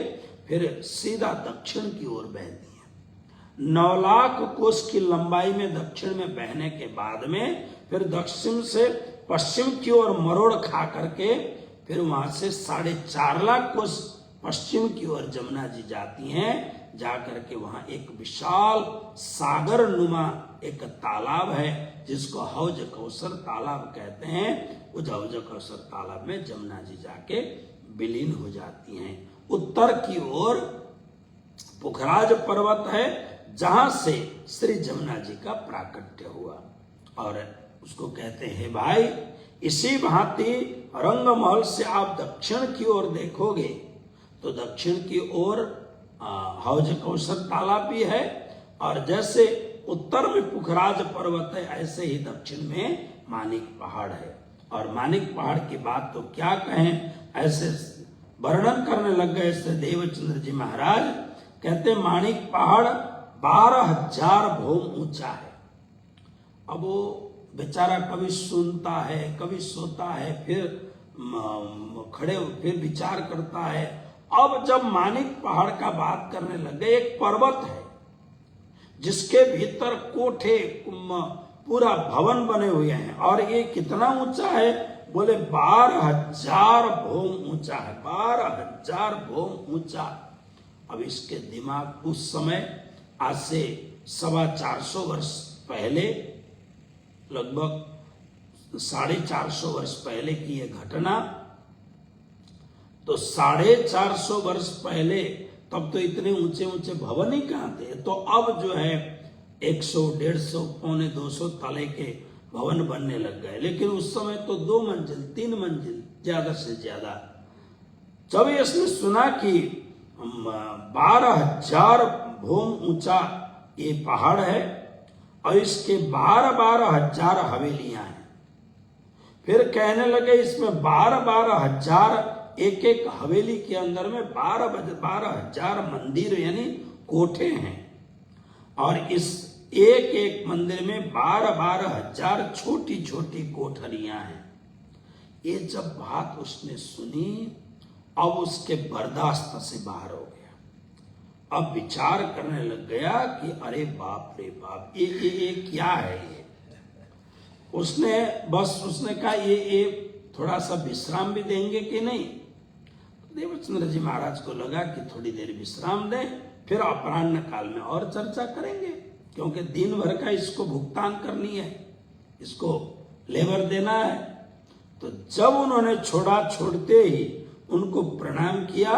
Speaker 1: फिर सीधा दक्षिण की ओर बहती हैं। 9 लाख कोस की लंबाई में दक्षिण में बहने के बाद में फिर दक्षिण से पश्चिम की ओर मरोड़ खा करके फिर वहां से 4.5 लाख कोस पश्चिम की ओर जमुना जी जाती हैं। जाकर के वहां एक विशाल सागर नुमा एक तालाब है, जिसको हौज कौसर तालाब कहते हैं। उस हौज कौसर तालाब में जमुना जी जाके विलीन हो जाती हैं। उत्तर की ओर पुखराज पर्वत है, जहां से श्री जमुना जी का प्राकट्य हुआ। और उसको कहते हैं भाई, इसी भांति रंग महल से आप दक्षिण की ओर देखोगे तो दक्षिण की ओर हौज कौसर तालाब भी है, और जैसे उत्तर में पुखराज पर्वत है ऐसे ही दक्षिण में मानिक पहाड़ है। और मानिक पहाड़ की बात तो क्या कहें, ऐसे वर्णन करने लग गए श्री देवचंद्र जी महाराज। कहते मानिक पहाड़ 12,000 भोम ऊंचा है। अब वो बेचारा कभी सुनता है, कभी सोता है, फिर खड़े फिर विचार करता है। अब जब मानिक पहाड़ का बात करने लगे, एक पर्वत है जिसके भीतर कोठे पूरा भवन बने हुए हैं, और ये कितना ऊंचा है, बोले 12,000 भोम ऊंचा है। 12,000 भोम ऊंचा। अब इसके दिमाग उस समय आज से 425 वर्ष पहले, लगभग 450 वर्ष पहले की यह घटना। तो 450 वर्ष पहले तब तो इतने ऊंचे ऊंचे भवन ही कहां थे। तो अब जो है 100, 150, पौने 200 तले के भवन बनने लग गए। लेकिन उस समय तो 2 मंजिल 3 मंजिल ज्यादा से ज्यादा। जब इसने सुना कि 12,000 भोम ऊंचा ये पहाड़ है और इसके 12,000 हवेलियां हैं, फिर कहने लगे इसमें 12,000 एक हवेली के अंदर में 12,000 मंदिर यानी कोठे हैं, और इस एक मंदिर में 12,000 छोटी छोटी कोठरियां हैं। ये जब बात उसने सुनी, अब उसके बर्दाश्त से बाहर हो गया। अब विचार करने लग गया कि अरे बाप रे बाप, ये क्या है ये। उसने कहा ये थोड़ा सा विश्राम भी देंगे कि नहीं। देवचंद्र जी महाराज को लगा कि थोड़ी देर विश्राम दें, फिर अपराह्न काल में और चर्चा करेंगे, क्योंकि दिन भर का इसको भुगतान करनी है, इसको लेबर देना है। तो जब उन्होंने छोड़ा, छोड़ते ही उनको प्रणाम किया।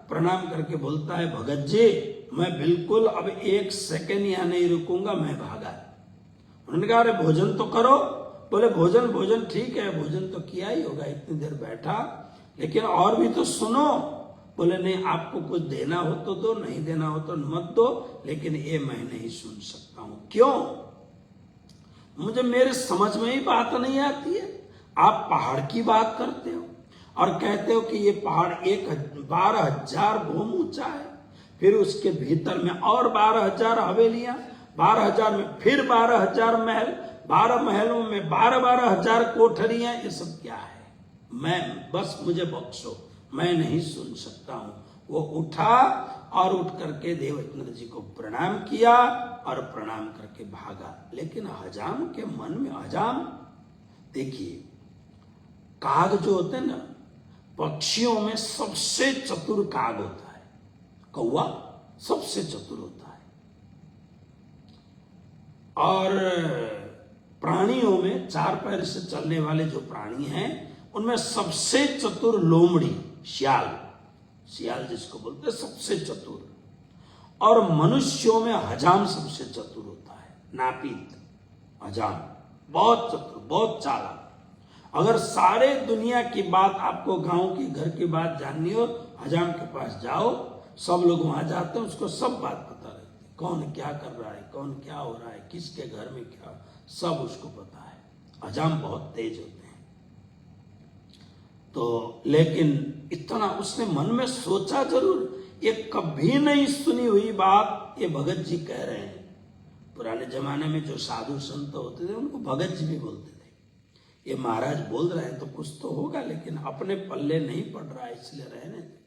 Speaker 1: प्रणाम करके बोलता है, भगत जी मैं बिल्कुल अब 1 सेकंड यहाँ नहीं रुकूंगा, मैं भागा। उन्होंने कहा अरे भोजन तो करो। बोले भोजन ठीक है, भोजन तो किया ही होगा, इतनी देर बैठा, लेकिन और भी तो सुनो। बोले नहीं, आपको कुछ देना हो तो दो, नहीं देना हो तो मत दो, लेकिन ये मैं नहीं सुन सकता हूं। क्यों? मुझे मेरे समझ में ही बात नहीं आती है। आप पहाड़ की बात करते हो और कहते हो कि ये पहाड़ 12,000 भूम ऊंचा है, फिर उसके भीतर में और 12,000 हवेलियां, 12,000 में फिर 12,000 महल, 12 महलों में 12,000 कोठरियां। ये सब क्या है? मैं बस, मुझे बख्शो, मैं नहीं सुन सकता हूं। वो उठा और उठ करके देवचंद्र जी को प्रणाम किया और प्रणाम करके भागा। लेकिन हजाम के मन में, हजाम देखिए, काग जो होते हैं ना, पक्षियों में सबसे चतुर काग होता है, कौवा सबसे चतुर होता है। और प्राणियों में 4 पैर से चलने वाले जो प्राणी हैं, उनमें सबसे चतुर लोमड़ी, सियाल, सियाल जिसको बोलते हैं, सबसे चतुर। और मनुष्यों में हजाम सबसे चतुर होता है, नापित हजाम, बहुत चतुर, बहुत चालाक। अगर सारे दुनिया की बात, आपको गांव की घर की बात जाननी हो, हजाम के पास जाओ, सब लोग वहां जाते हैं, उसको सब बात पता रहती है, कौन क्या कर रहा है, कौन क्या हो रहा है, किसके घर में क्या, सब उसको पता है। हजाम बहुत तेज होते हैं। तो लेकिन इतना उसने मन में सोचा जरूर, ये कभी नहीं सुनी हुई बात ये भगत जी कह रहे हैं। पुराने जमाने में जो साधु संत होते थे उनको भगत जी भी बोलते थे। ये महाराज बोल रहे हैं तो कुछ तो होगा, लेकिन अपने पल्ले नहीं पड़ रहा है, इसलिए रहने दे।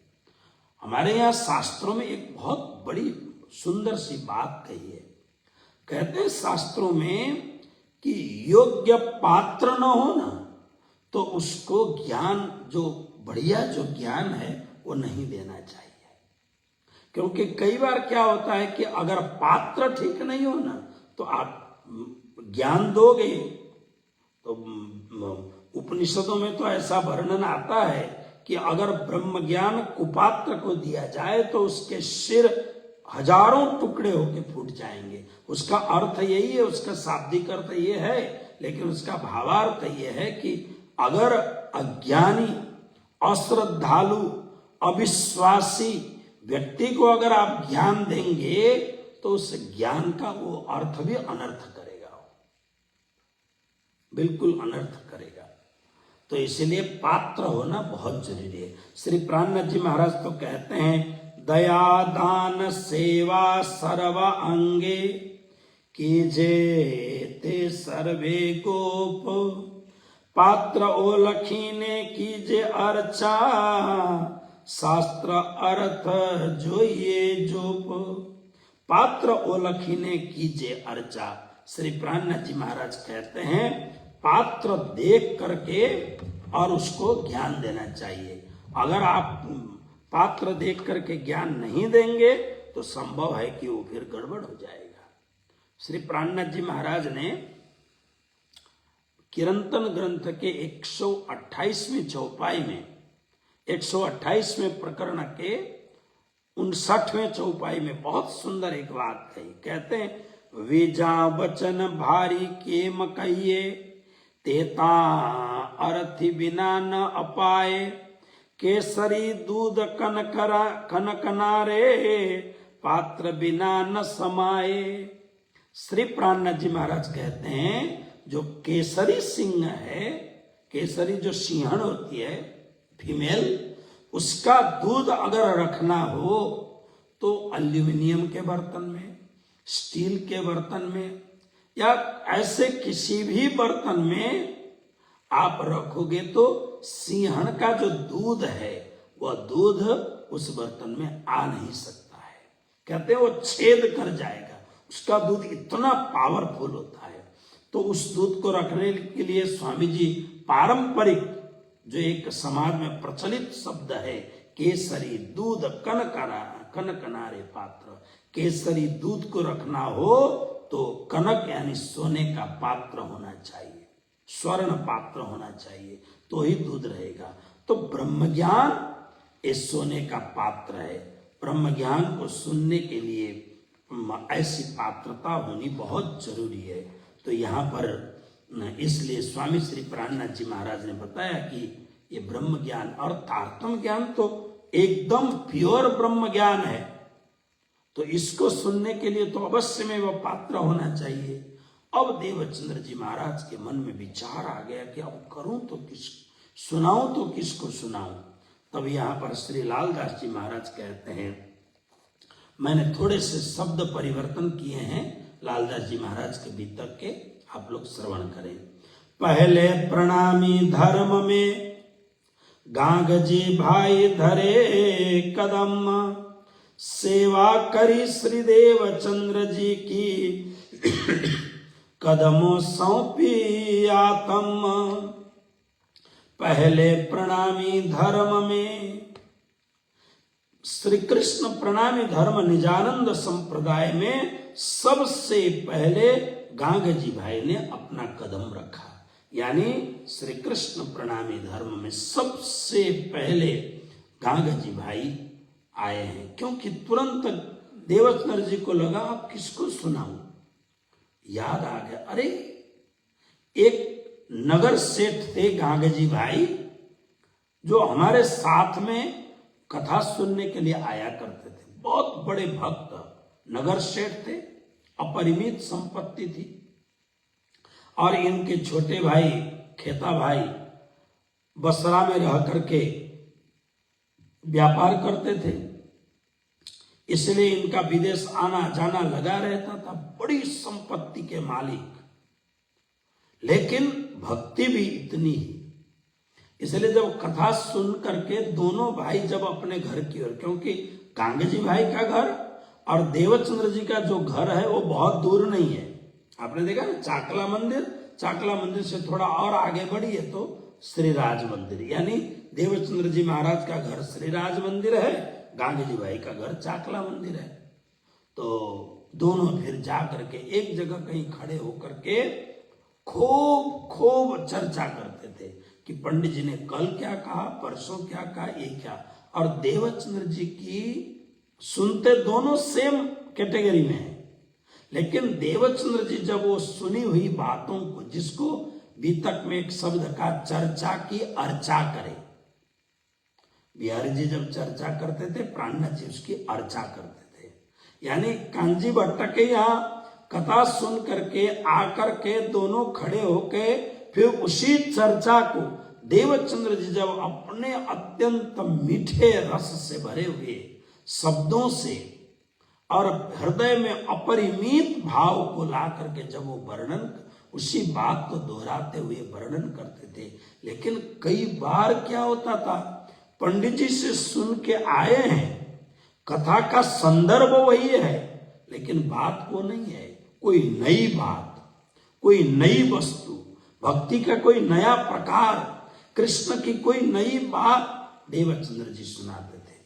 Speaker 1: हमारे यहाँ शास्त्रों में एक बहुत बड़ी सुंदर सी बात कही है। कहते हैं शास्त्रों में कि योग्य पात्र न हो ना, तो उसको ज्ञान, जो बढ़िया जो ज्ञान है, वो नहीं देना चाहिए। क्योंकि कई बार क्या होता है कि अगर पात्र ठीक नहीं हो ना, तो आप ज्ञान दोगे तो उपनिषदों में तो ऐसा वर्णन आता है कि अगर ब्रह्म ज्ञान कुपात्र को दिया जाए तो उसके सिर हजारों टुकड़े होके फूट जाएंगे। उसका अर्थ यही है, उसका शाब्दिक अर्थ ये है, लेकिन उसका भावार्थ ये है कि अगर अज्ञानी, अश्रद्धालु, अविश्वासी व्यक्ति को अगर आप ज्ञान देंगे तो उस ज्ञान का वो अर्थ भी अनर्थ करेगा, बिल्कुल अनर्थ करेगा। तो इसलिए पात्र होना बहुत जरूरी है। श्री प्राणनाथ जी महाराज तो कहते हैं, दया दान सेवा सर्व अंगे कीजे ते सर्वे गोप, पात्र ओलखीने कीजे अर्चा, शास्त्र अर्थ जोइए जोप। पात्र ओलखीने कीजे अर्चा। श्री प्राणनाथ जी महाराज कहते हैं, पात्र देख करके और उसको ज्ञान देना चाहिए। अगर आप पात्र देख करके ज्ञान नहीं देंगे तो संभव है कि वो फिर गड़बड़ हो जाएगा। श्री प्राणनाथ जी महाराज ने किरंतन ग्रंथ के 128वें चौपाई में, 128वें प्रकरण के 59वें चौपाई में बहुत सुंदर एक बात कही। कहते हैं, विजा वचन भारी के मकइये, तेता अर्थि बिना न अपाए, केसरी दूध कनकनारे, पात्र बिना न समाये। श्री प्राणनाथ जी महाराज कहते हैं, जो केसरी सिंह है, केसरी जो सिंहण होती है फीमेल, उसका दूध अगर रखना हो तो एल्यूमिनियम के बर्तन में, स्टील के बर्तन में, या ऐसे किसी भी बर्तन में आप रखोगे तो सिंहण का जो दूध है वह दूध उस बर्तन में आ नहीं सकता है। कहते हैं वो छेद कर जाएगा, उसका दूध इतना पावरफुल होता है। तो उस दूध को रखने के लिए स्वामी जी पारंपरिक जो एक समाज में प्रचलित शब्द है, केसरी दूध कनकनारे पात्र। केसरी दूध को रखना हो तो कनक यानी सोने का पात्र होना चाहिए, स्वर्ण पात्र होना चाहिए, तो ही दूध रहेगा। तो ब्रह्म ज्ञान इस सोने का पात्र है। ब्रह्म ज्ञान को सुनने के लिए ऐसी पात्रता होनी बहुत जरूरी है। तो यहाँ पर इसलिए स्वामी श्री प्राणनाथ जी महाराज ने बताया कि ये ब्रह्म ज्ञान और तारतम ज्ञान तो एकदम प्योर ब्रह्म ज्ञान है, तो इसको सुनने के लिए तो अवश्य में वह पात्र होना चाहिए। अब देवचंद्र जी महाराज के मन में विचार आ गया कि अब करूं तो सुनाऊं तो किसको सुनाऊं। तब यहाँ पर श्री लालदास जी महाराज कहते हैं, मैंने थोड़े से शब्द परिवर्तन किए हैं लालदास जी महाराज के भीतर के, आप लोग श्रवण करें। पहले प्रणामी धर्म में गांग जी भाई धरे कदम, सेवा करी श्री देवचंद्र जी की कदमों सौंपी आत्म। पहले प्रणामी धर्म में, श्री कृष्ण प्रणामी धर्म निजानंद संप्रदाय में सबसे पहले गांग जी भाई ने अपना कदम रखा। यानी श्री कृष्ण प्रणामी धर्म में सबसे पहले गांग जी भाई आए हैं, क्योंकि तुरंत देवचंद्र जी को लगा अब किसको सुनाऊं। याद आ गया, अरे एक नगर सेठ थे गांग जी भाई, जो हमारे साथ में कथा सुनने के लिए आया करते थे, बहुत बड़े भक्त नगर सेठ थे, अपरिमित संपत्ति थी। और इनके छोटे भाई खेता भाई बसरा में रह करके व्यापार करते थे, इसलिए इनका विदेश आना जाना लगा रहता था। बड़ी संपत्ति के मालिक, लेकिन भक्ति भी इतनी ही। इसलिए जब कथा सुन करके दोनों भाई जब अपने घर की ओर, क्योंकि गांगजी भाई का घर और देवचंद्र जी का जो घर है वो बहुत दूर नहीं है। आपने देखा ना, चाकला मंदिर से थोड़ा और आगे बढ़िए तो श्री राज मंदिर, यानी देवचंद्र जी महाराज का घर श्री राज मंदिर है, गांगजी भाई का घर चाकला मंदिर है। तो दोनों फिर जा करके एक जगह कहीं खड़े होकर के खूब चर्चा करते थे कि पंडित जी ने कल क्या कहा, परसों क्या कहा, ये क्या। और देवचंद्र जी की सुनते दोनों सेम कैटेगरी में है, लेकिन देवचंद्र जी जब वो सुनी हुई बातों को, जिसको बीतक में एक शब्द का चर्चा की अर्चा करे, बिहारी जी जब चर्चा करते थे प्राणनाथ जी उसकी अर्चा करते थे। यानी कांजी भट्ट के यहाँ कथा सुन करके आकर के दोनों खड़े होके फिर उसी चर्चा को देवचंद्र जी जब अपने अत्यंत मीठे रस से भरे हुए शब्दों से और हृदय में अपरिमित भाव को ला करके जब वो वर्णन, उसी बात को दोहराते हुए वर्णन करते थे। लेकिन कई बार क्या होता था, पंडित जी से सुन के आए हैं, कथा का संदर्भ वही है, लेकिन बात को नहीं है, कोई नई बात, कोई नई वस्तु, भक्ति का कोई नया प्रकार, कृष्ण की कोई नई बात देवचंद्र जी सुनाते थे।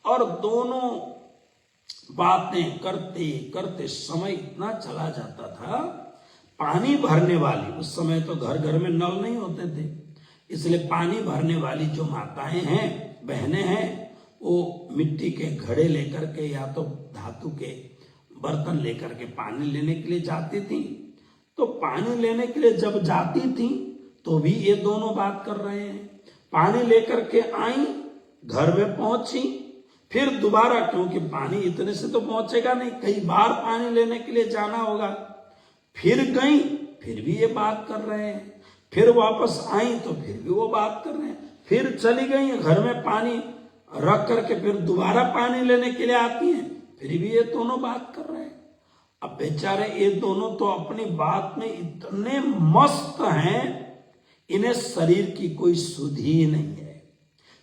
Speaker 1: और दोनों बातें करते करते समय इतना चला जाता था, पानी भरने वाली, उस समय तो घर घर में नल नहीं होते थे, इसलिए पानी भरने वाली जो माताएं हैं, बहनें हैं, वो मिट्टी के घड़े लेकर के या तो धातु के बर्तन लेकर के पानी लेने के लिए जाती थी। तो पानी लेने के लिए जब जाती थी तो भी ये दोनों बात कर रहे हैं। पानी लेकर के आई, घर में पहुंची, फिर दोबारा, क्योंकि पानी इतने से तो पहुंचेगा नहीं, कई बार पानी लेने के लिए जाना होगा, फिर गई, फिर भी ये बात कर रहे हैं, फिर वापस आई तो फिर भी वो बात कर रहे हैं, फिर चली गई घर में पानी रख करके फिर दोबारा पानी लेने के लिए आती हैं, फिर भी ये दोनों बात कर रहे हैं। अब बेचारे ये दोनों तो अपनी बात में इतने मस्त हैं, इन्हें शरीर की कोई सुध ही नहीं है।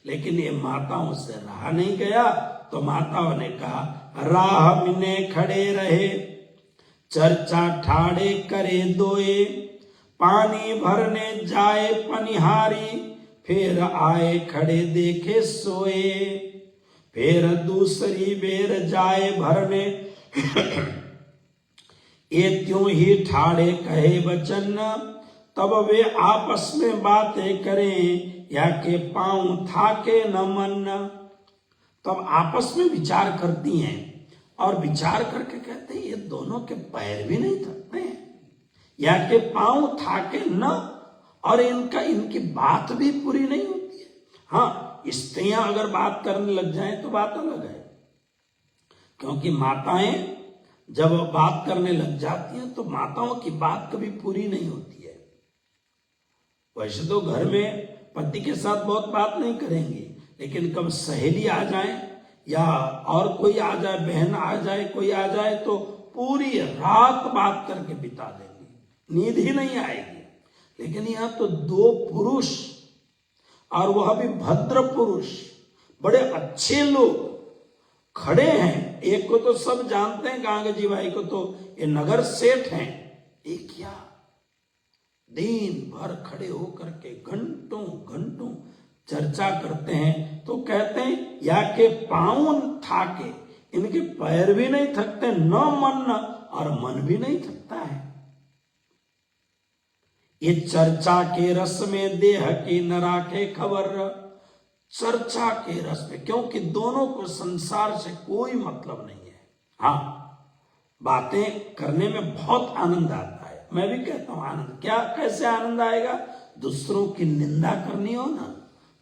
Speaker 1: लेकिन ये माताओं से रहा नहीं गया, तो माताओं ने कहा, राह मिने खड़े रहे, चर्चा ठाड़े करे दोए, पानी भरने जाए पनिहारी, फिर आए खड़े देखे सोए, फिर दूसरी बेर जाए भरने, ये त्यों ही ठाड़े कहे वचन, तब वे आपस में बातें करें, या के पांव थाके न मन। तब आपस में विचार करती हैं और विचार करके कहते हैं, ये दोनों के पैर भी नहीं थकते हैं, या के पांव थाके न, और इनकी बात भी पूरी नहीं होती है। हाँ, स्त्रियां अगर बात करने लग जाएं तो बात अलग है, क्योंकि माताएं जब बात करने लग जाती हैं तो माताओं की बात कभी पूरी नहीं होती है। वैसे तो घर में पति के साथ बहुत बात नहीं करेंगी, लेकिन कब सहेली आ जाए या और कोई आ जाए, बहन आ जाए, कोई आ जाए, तो पूरी रात बात करके बिता देंगी, नींद ही नहीं आएगी। लेकिन यहां तो दो पुरुष, और वह भी भद्र पुरुष, बड़े अच्छे लोग खड़े हैं। एक को तो सब जानते हैं, गांगे जी भाई को तो ये नगर सेठ हैं। एक क्या दिन भर खड़े होकर के घंटों घंटों चर्चा करते हैं। तो कहते हैं या के पाँव थाके, इनके पैर भी नहीं थकते, न मन और मन भी नहीं थकता है। ये चर्चा के रस में देह की न राखे खबर, चर्चा के रस में, क्योंकि दोनों को संसार से कोई मतलब नहीं है। हाँ, बातें करने में बहुत आनंद आता है। मैं भी कहता हूं आनंद, क्या कैसे आनंद आएगा? दूसरों की निंदा करनी हो ना,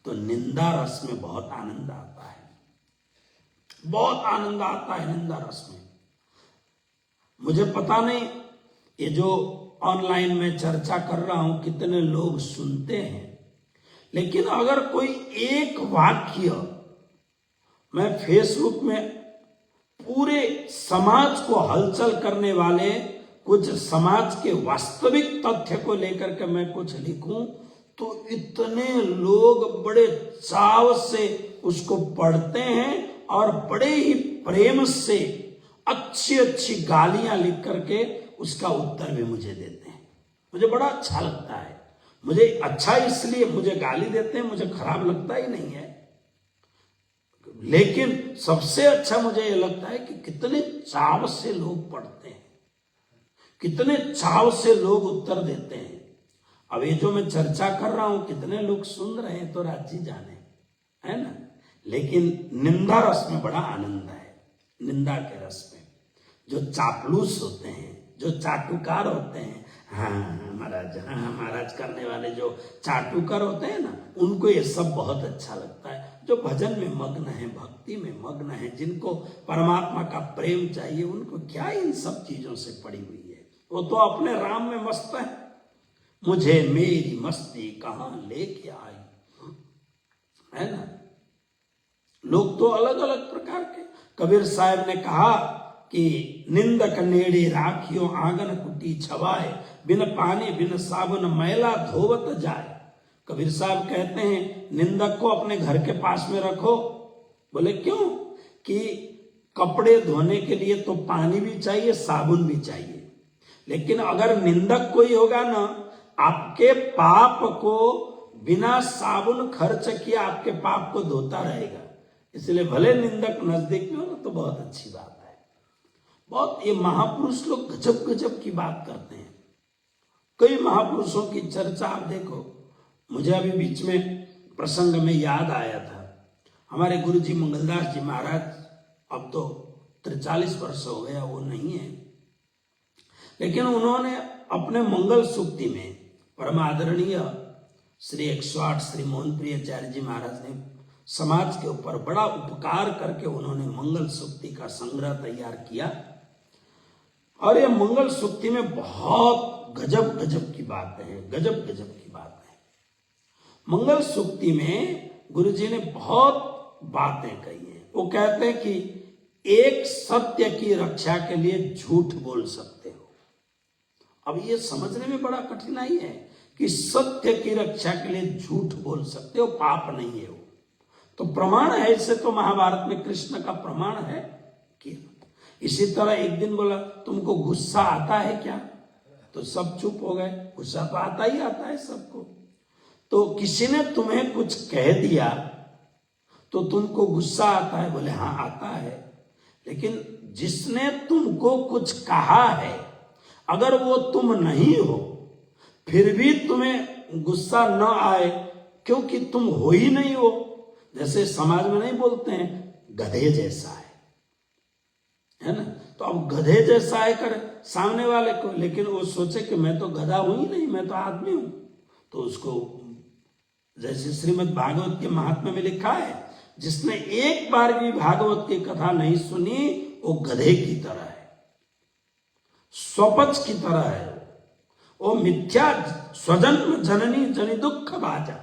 Speaker 1: तो निंदा रस में बहुत आनंद आता है, बहुत आनंद आता है निंदा रस में। मुझे पता नहीं ये जो ऑनलाइन में चर्चा कर रहा हूं कितने लोग सुनते हैं, लेकिन अगर कोई एक वाक्य मैं फेसबुक में पूरे समाज को हलचल करने वाले कुछ समाज के वास्तविक तथ्य को लेकर के मैं कुछ लिखूं, तो इतने लोग बड़े चाव से उसको पढ़ते हैं और बड़े ही प्रेम से अच्छी अच्छी गालियां लिख करके उसका उत्तर भी मुझे देते हैं। मुझे बड़ा अच्छा लगता है। मुझे अच्छा इसलिए, मुझे गाली देते हैं, मुझे खराब लगता ही नहीं है, लेकिन सबसे अच्छा मुझे यह लगता है कि कितने चाव से लोग पढ़ते हैं, कितने चाव से लोग उत्तर देते हैं। अब ये जो मैं चर्चा कर रहा हूं कितने लोग सुन रहे हैं तो राज्य जाने, है ना। लेकिन निंदा रस में बड़ा आनंद है। निंदा के रस में जो चापलूस होते हैं, जो चाटुकार होते हैं, हाँ महाराज करने वाले जो चाटुकार होते हैं ना, उनको ये सब बहुत अच्छा लगता है। जो भजन में मग्न है, भक्ति में मग्न है, जिनको परमात्मा का प्रेम चाहिए, उनको क्या इन सब चीजों से पड़ी हुई है। वो तो अपने राम में मस्त है। मुझे मेरी मस्ती कहां लेके आई, है ना। लोग तो अलग अलग प्रकार के। कबीर साहब ने कहा कि निंदक नेड़े राखियो आंगन कुटी छवाए, बिन पानी बिन साबुन मैला धोवत जाए। कबीर साहब कहते हैं निंदक को अपने घर के पास में रखो। बोले क्यों? कि कपड़े धोने के लिए तो पानी भी चाहिए, साबुन भी चाहिए, लेकिन अगर निंदक कोई होगा ना, आपके पाप को बिना साबुन खर्च किए आपके पाप को धोता रहेगा। इसलिए भले निंदक नजदीक में हो ना तो बहुत अच्छी बात है। बहुत ये महापुरुष लोग गजब गजब की बात करते हैं। कई महापुरुषों की चर्चा आप देखो। मुझे अभी बीच में प्रसंग में याद आया था, हमारे गुरु जी मंगलदास जी महाराज, अब तो 43 वर्ष हो गया, वो नहीं है, लेकिन उन्होंने अपने मंगल सूक्ति में परम आदरणीय श्री 108 श्री मोहन प्रियाचार्य जी महाराज ने समाज के ऊपर बड़ा उपकार करके उन्होंने मंगल सूक्ति का संग्रह तैयार किया। और ये मंगल सूक्ति में बहुत गजब गजब की बातें हैं, गजब गजब की बातें हैं। मंगल सूक्ति में गुरु जी ने बहुत बातें कही हैं। वो कहते हैं कि एक सत्य की रक्षा के लिए झूठ बोल सकते हो। अब ये समझने में बड़ा कठिनाई है कि सत्य की रक्षा के लिए झूठ बोल सकते हो, पाप नहीं है वो। तो प्रमाण है इससे, तो महाभारत में कृष्ण का प्रमाण है कि इसी तरह एक दिन बोला तुमको गुस्सा आता है क्या, तो सब चुप हो गए। गुस्सा तो आता ही आता है सबको। तो किसी ने तुम्हें कुछ कह दिया तो तुमको गुस्सा आता है, बोले हाँ आता है। लेकिन जिसने तुमको कुछ कहा है, अगर वो तुम नहीं हो, फिर भी तुम्हें गुस्सा न आए क्योंकि तुम हो ही नहीं हो। जैसे समाज में नहीं बोलते हैं गधे जैसा है ना। तो अब गधे जैसा है कर सामने वाले को, लेकिन वो सोचे कि मैं तो गधा हूं ही नहीं, मैं तो आदमी हूं, तो उसको जैसे श्रीमद् भागवत के महात्म्य में लिखा है, जिसने एक बार भी भागवत की कथा नहीं सुनी वो गधे की तरह है, स्वपच की तरह है, वो मिथ्या स्वजन्म जननी जनि दुख बाजा।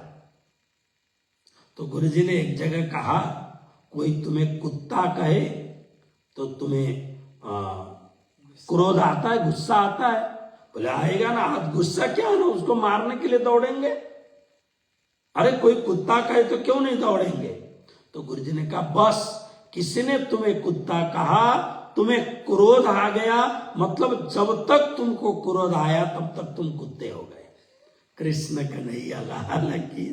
Speaker 1: तो गुरुजी ने एक जगह कहा, कोई तुम्हें कुत्ता कहे तो तुम्हें क्रोध आता है, गुस्सा आता है? बोले आएगा ना, आज गुस्सा क्या है ना, उसको मारने के लिए दौड़ेंगे। अरे कोई कुत्ता कहे तो क्यों नहीं दौड़ेंगे? तो गुरुजी ने कहा बस किसी ने तुम्हें कुत्ता कहा, तुम्हें क्रोध आ गया, मतलब जब तक तुमको क्रोध आया तब तक तुम कुत्ते हो गए। कृष्ण कन्हैया लाल की।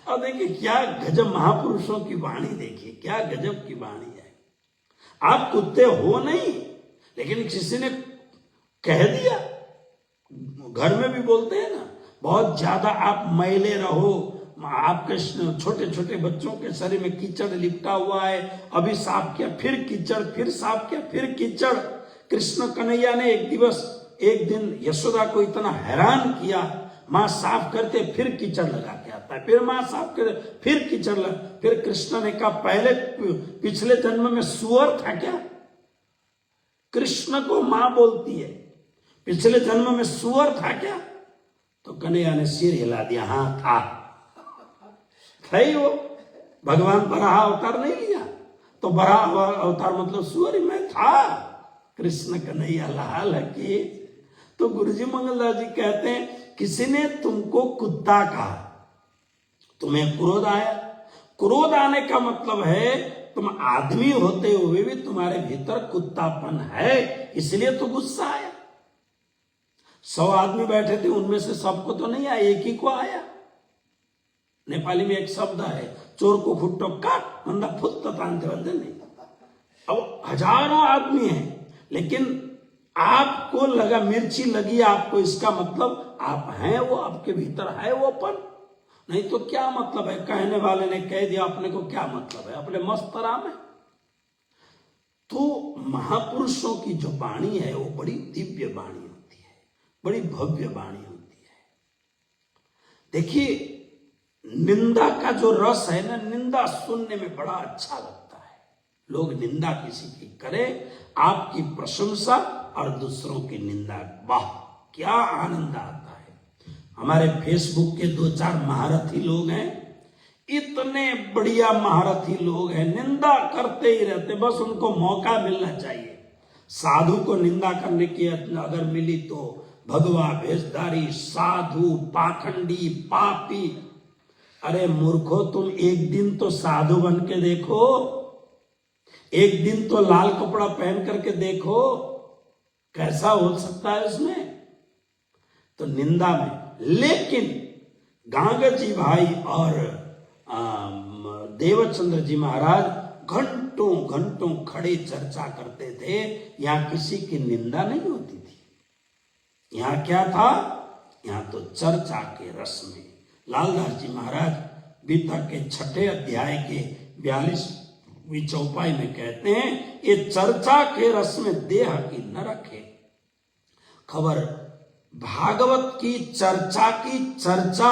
Speaker 1: अब देखिए क्या गजब महापुरुषों की वाणी, देखिए क्या गजब की वाणी है। आप कुत्ते हो नहीं, लेकिन किसी ने कह दिया। घर में भी बोलते हैं ना, बहुत ज्यादा आप मैले रहो, आपके छोटे छोटे बच्चों के शरीर में कीचड़ लिपटा हुआ है, अभी साफ किया फिर कीचड़, फिर साफ किया फिर कीचड़। कृष्ण कन्हैया ने एक दिन यशोदा को इतना हैरान किया, मां साफ करते फिर कीचड़ लगा के आता है, फिर मां साफ करते फिर कीचड़ लगा। फिर कृष्ण ने कहा पहले पिछले जन्म में सुअर था क्या? कृष्ण को मां बोलती है, पिछले जन्म में सुअर था क्या? तो कन्हैया ने सिर हिला दिया, हाँ था ही वो। भगवान बराह अवतार नहीं लिया, तो बराह अवतार मतलब सुअर में था। कृष्ण कन्हैया लाल की। तो गुरुजी मंगलदास जी कहते हैं, किसी ने तुमको कुत्ता कहा, तुम्हें क्रोध आया। क्रोध आने का मतलब है तुम आदमी होते हुए भी तुम्हारे भीतर कुत्तापन है, इसलिए तो गुस्सा आया। 100 आदमी बैठे थे, उनमें से सबको तो नहीं आया, एक ही को आया। नेपाली में एक शब्द है, चोर को फुट्टो काट मंदा फुट तानते बंदे नहीं। अब हजारों आदमी हैं, लेकिन आपको लगा मिर्ची लगी आपको, इसका मतलब आप हैं वो, आपके भीतर है वो अपन। नहीं तो क्या मतलब है, कहने वाले ने कह दिया, अपने को क्या मतलब है, अपने मस्त आराम है। तो महापुरुषों की जो वाणी है वो बड़ी दिव्य वाणी होती है, बड़ी भव्य वाणी होती है। देखिए निंदा का जो रस है ना, निंदा सुनने में बड़ा अच्छा लगता है। लोग निंदा किसी की करे, आपकी प्रशंसा और दूसरों की निंदा, वाह क्या आनंद आता है। हमारे फेसबुक के 2-4 महारथी लोग हैं, इतने बढ़िया महारथी लोग हैं, निंदा करते ही रहते, बस उनको मौका मिलना चाहिए। साधु को निंदा करने की अगर मिली तो भगवा भेषधारी, साधु, पाखंडी, पापी। अरे मूर्खो, तुम एक दिन तो साधु बन के देखो, एक दिन तो लाल कपड़ा पहन करके देखो, कैसा हो सकता है उसमें। तो निंदा में, लेकिन गांगा जी भाई और देवचंद्र जी महाराज घंटों घंटों खड़े चर्चा करते थे, यहां किसी की निंदा नहीं होती थी। यहां क्या था, यहां तो चर्चा के रस में। लालदास जी महाराज गीता के 6ठे अध्याय के 42वीं चौपाई में कहते हैं, ये चर्चा के रस में देह की न रखे खबर। भागवत की चर्चा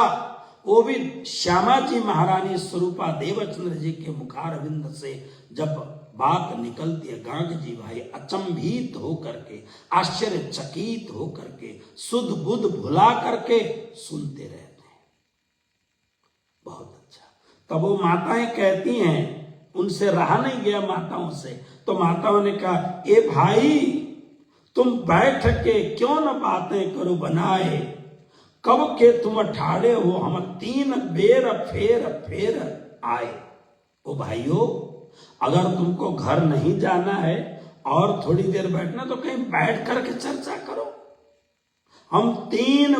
Speaker 1: वो भी श्यामा जी महारानी स्वरूपा देवचंद्र जी के मुखारविंद से जब बात निकलती है, गांग जी भाई अचंभित होकर के, आश्चर्यचकित होकर के, सुध बुध भुला करके सुनते रहते हैं। बहुत अच्छा। तब वो माताएं कहती हैं, उनसे रहा नहीं गया माताओं से, तो माताओं ने कहा, ए भाई तुम बैठ के क्यों न बातें करो बनाए, कब के तुम ठाड़े हो, हम 3 बेर फेर आए। ओ भाइयों, अगर तुमको घर नहीं जाना है और थोड़ी देर बैठना, तो कहीं बैठ करके चर्चा करो। हम 3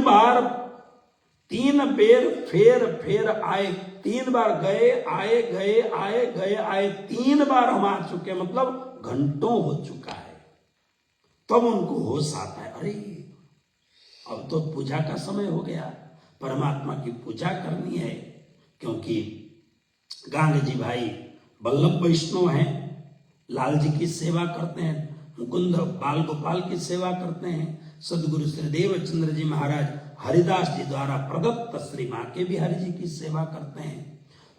Speaker 1: बेर फेर आए, 3 बार गए आए गए आए गए आए, 3 बार हम आ चुके, मतलब घंटों हो चुका है। तब उनको होश आता है, अरे अब तो पूजा का समय हो गया, परमात्मा की पूजा करनी है। क्योंकि गांग जी भाई वल्लभ वैष्णव हैं, लाल जी की सेवा करते हैं, मुकुंद बाल गोपाल की सेवा करते हैं। सदगुरु श्री देवचंद्र जी महाराज हरिदास जी द्वारा प्रदत्त श्री माँ के बिहारी जी की सेवा करते हैं।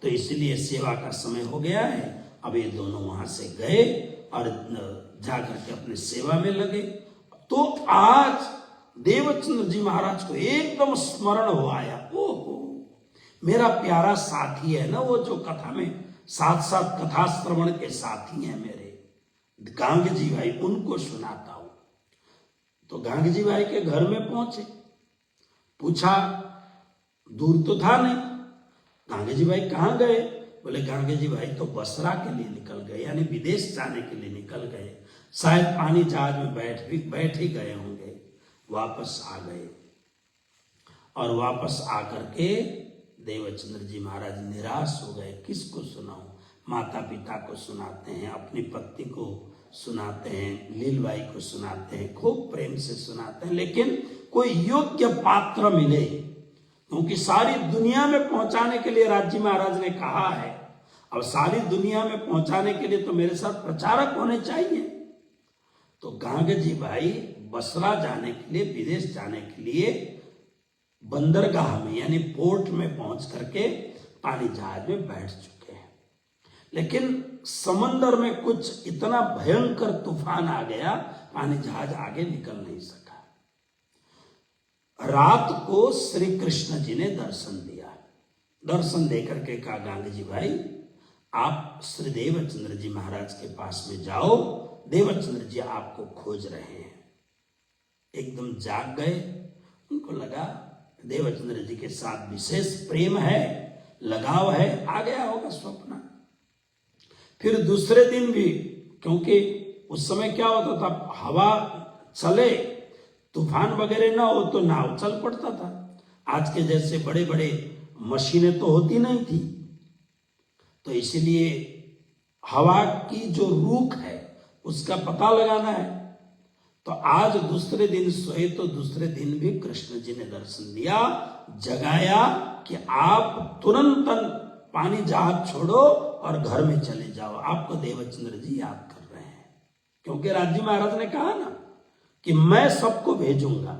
Speaker 1: तो इसलिए सेवा का समय हो गया है। अब ये दोनों वहां से गए और जाकर के अपने सेवा में लगे। तो आज देवचंद्र जी महाराज को एकदम स्मरण हो आया, ओहो मेरा प्यारा साथी है ना, वो जो कथा में साथ साथ कथा श्रवण के साथी हैं मेरे गांग जी भाई, उनको सुनाता हूं। तो गांग जी भाई के घर में पहुंचे, पूछा, दूर तो था नहीं, गांग जी भाई कहाँ गए? बोले गांग जी भाई तो बसरा के लिए निकल गए, यानी विदेश जाने के लिए निकल गए, शायद पानी जहाज में बैठ ही गए होंगे, वापस आ गए। और वापस आकर के देवचंद्र जी महाराज निराश हो गए। किसको सुनाऊं? माता पिता को सुनाते हैं, अपनी पत्नी को सुनाते हैं, लीलबाई को सुनाते हैं, खूब प्रेम से सुनाते हैं, लेकिन कोई योग्य पात्र मिले, क्योंकि सारी दुनिया में पहुंचाने के लिए राज जी महाराज ने कहा है। अब सारी दुनिया में पहुंचाने के लिए तो मेरे साथ प्रचारक होने चाहिए। तो गांग जी भाई बसरा जाने के लिए, विदेश जाने के लिए बंदरगाह में यानी पोर्ट में पहुंच करके पानी जहाज में बैठ चुके हैं, लेकिन समंदर में कुछ इतना भयंकर तूफान आ गया, पानी जहाज आगे निकल नहीं सका। रात को श्री कृष्ण जी ने दर्शन दिया। दर्शन देकर के कहा, गांग जी भाई आप श्री देवचंद्र जी महाराज के पास में जाओ, देवचंद्र जी आपको खोज रहे हैं। एकदम जाग गए। उनको लगा देवचंद्र जी के साथ विशेष प्रेम है, लगाव है, आ गया होगा स्वप्न। फिर दूसरे दिन भी, क्योंकि उस समय क्या होता था, हवा चले, तूफान वगैरह ना हो तो नाव चल पड़ता था। आज के जैसे बड़े बड़े मशीनें तो होती नहीं थी, तो इसलिए हवा की जो रुख है उसका पता लगाना है। तो आज दूसरे दिन सोए तो दूसरे दिन भी कृष्ण जी ने दर्शन दिया, जगाया कि आप तुरंत पानी जहाज छोड़ो और घर में चले जाओ, आपको देवचंद्र जी याद कर रहे हैं। क्योंकि राज जी महाराज ने कहा ना कि मैं सबको भेजूंगा,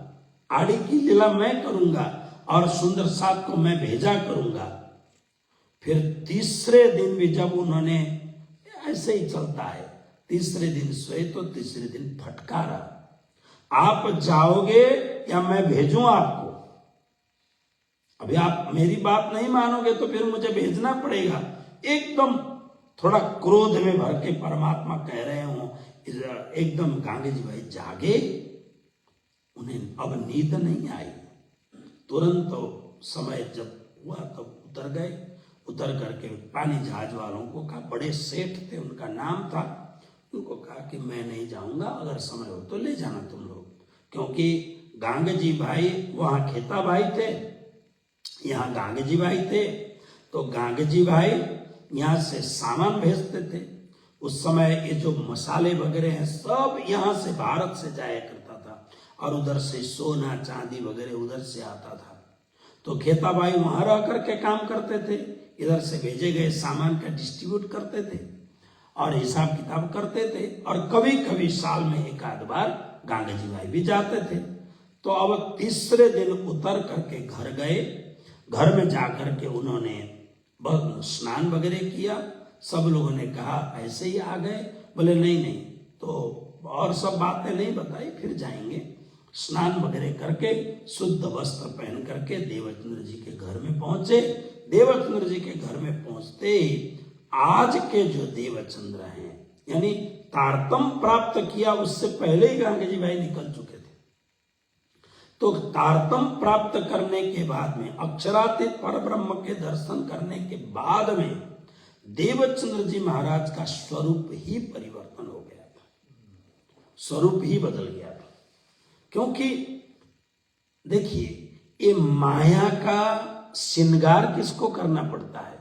Speaker 1: आड़ी की लीला मैं करूंगा और सुंदर साथ को मैं भेजा करूंगा। फिर तीसरे दिन भी जब उन्होंने, ऐसे ही चलता है, तीसरे दिन सोए तो तीसरे दिन फटकारा, आप जाओगे या मैं भेजूं आपको? अभी आप मेरी बात नहीं मानोगे तो फिर मुझे भेजना पड़ेगा। एकदम थोड़ा क्रोध में भर के परमात्मा कह रहे हो। एकदम गांगे जी भाई जागे, उन्हें अब नींद नहीं आई। तुरंत तो समय जब हुआ तब उतर गए। उतर करके पानी जहाज वालों को कहा, बड़े सेठ थे, उनका नाम था, उनको कहा कि मैं नहीं जाऊंगा, अगर समय हो तो ले जाना तुम लोग। क्योंकि गांग जी भाई वहां खेता भाई थे, यहाँ गांग जी भाई थे, तो गांग जी भाई यहाँ से सामान भेजते थे। उस समय ये जो मसाले वगैरह हैं सब यहाँ से, भारत से जाया करता था, और उधर से सोना चांदी वगैरह उधर से आता था। तो खेता भाई वहां रह करके काम करते थे, इधर से भेजे गए सामान का डिस्ट्रीब्यूट करते थे और हिसाब किताब करते थे। और कभी कभी साल में एक आध बार गांग जी भाई भी जाते थे। तो अब तीसरे दिन उतर करके घर गए। घर में जाकर के उन्होंने स्नान वगैरह किया। सब लोगों ने कहा ऐसे ही आ गए? बोले नहीं नहीं, तो और सब बातें नहीं बताई, फिर जाएंगे। स्नान वगैरह करके शुद्ध वस्त्र पहन करके देवचंद्र जी के घर में पहुंचे। देवचंद्र जी के घर में पहुंचते ही आज के जो देवचंद्र हैं, यानी तारतम प्राप्त किया उससे पहले ही गांग जी भाई निकल चुके थे। तो तारतम प्राप्त करने के बाद में, अक्षरातीत परब्रह्म के दर्शन करने के बाद में देवचंद्र जी महाराज का स्वरूप ही परिवर्तन हो गया था, स्वरूप ही बदल गया था। क्योंकि देखिए, ये माया का श्रृंगार किसको करना पड़ता है?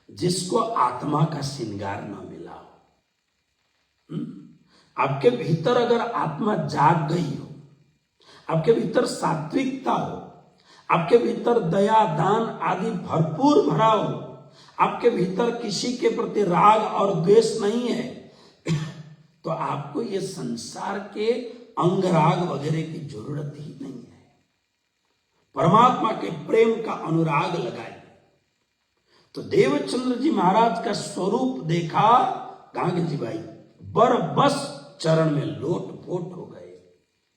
Speaker 1: जिसको आत्मा का श्रृंगार न मिला हो। आपके भीतर अगर आत्मा जाग गई हो, आपके भीतर सात्विकता हो, आपके भीतर दया दान आदि भरपूर भरा हो, आपके भीतर किसी के प्रति राग और द्वेष नहीं है, तो आपको ये संसार के अंग राग वगैरह की जरूरत ही नहीं है। परमात्मा के प्रेम का अनुराग लगाए। तो देवचंद्र जी महाराज का स्वरूप देखा गांगे जी भाई बस चरण में लोटपोट हो गए,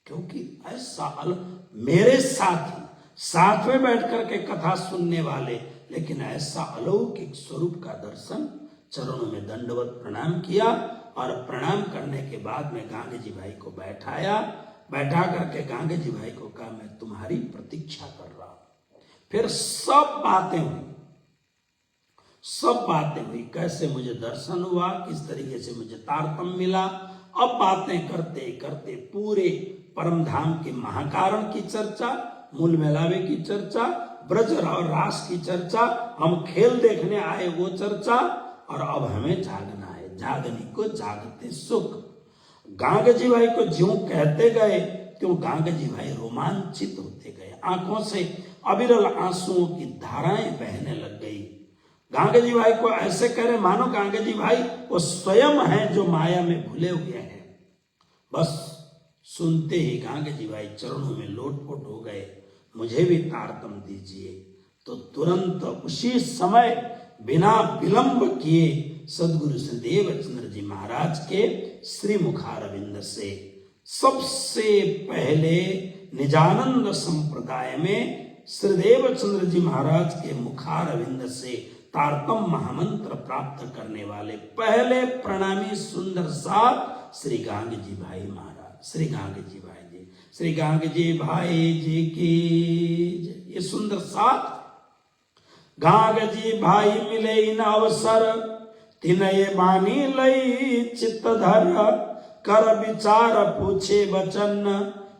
Speaker 1: क्योंकि ऐसा मेरे साथ में बैठ करके कथा सुनने वाले, लेकिन ऐसा अलौकिक स्वरूप का दर्शन, चरणों में दंडवत प्रणाम किया और प्रणाम करने के बाद में गांगे जी भाई को बैठा करके गांगे जी भाई को कहा मैं तुम्हारी प्रतीक्षा कर रहा हूं। फिर सब बातें हुई, कैसे मुझे दर्शन हुआ, किस तरीके से मुझे तारतम्य मिला। अब बातें करते करते पूरे परम धाम के महाकारण की चर्चा, मूल मेलावे की चर्चा, ब्रज और रास की चर्चा, हम खेल देखने आए वो चर्चा, और अब हमें जागना है, जागने को जागते सुख। गांगे जी भाई को ज्यों कहते गए त्यों गांगे जी भाई रोमांचित होते गए, आंखों से अविरल आंसुओं की धाराएं बहने लग गई। गांगे जी भाई को ऐसे कह रहे मानो गांगे जी भाई वो स्वयं हैं जो माया में भूले हुए हैं। बस सुनते ही गांगे जी भाई चरणों में लोटपोट हो गए, मुझे भी तारतम दीजिए। तो तुरंत उसी समय बिना विलंब किए सदगुरु श्री देवचंद्र जी महाराज के श्री मुखारविंद से सबसे पहले निजानंद संप्रदाय में श्री देवचंद्र जी महाराज के मुखारविंद से तारतम महामंत्र प्राप्त करने वाले पहले प्रणामी सुंदर साथ श्री गांगे जी भाई महाराज, श्री गांगे जी भाई जी, श्री गांगे जी भाई जी की। ये सुंदर साथ गांगे जी भाई मिले इन अवसर, तिनये बानी लई चित्त धर, कर विचार पूछे वचन,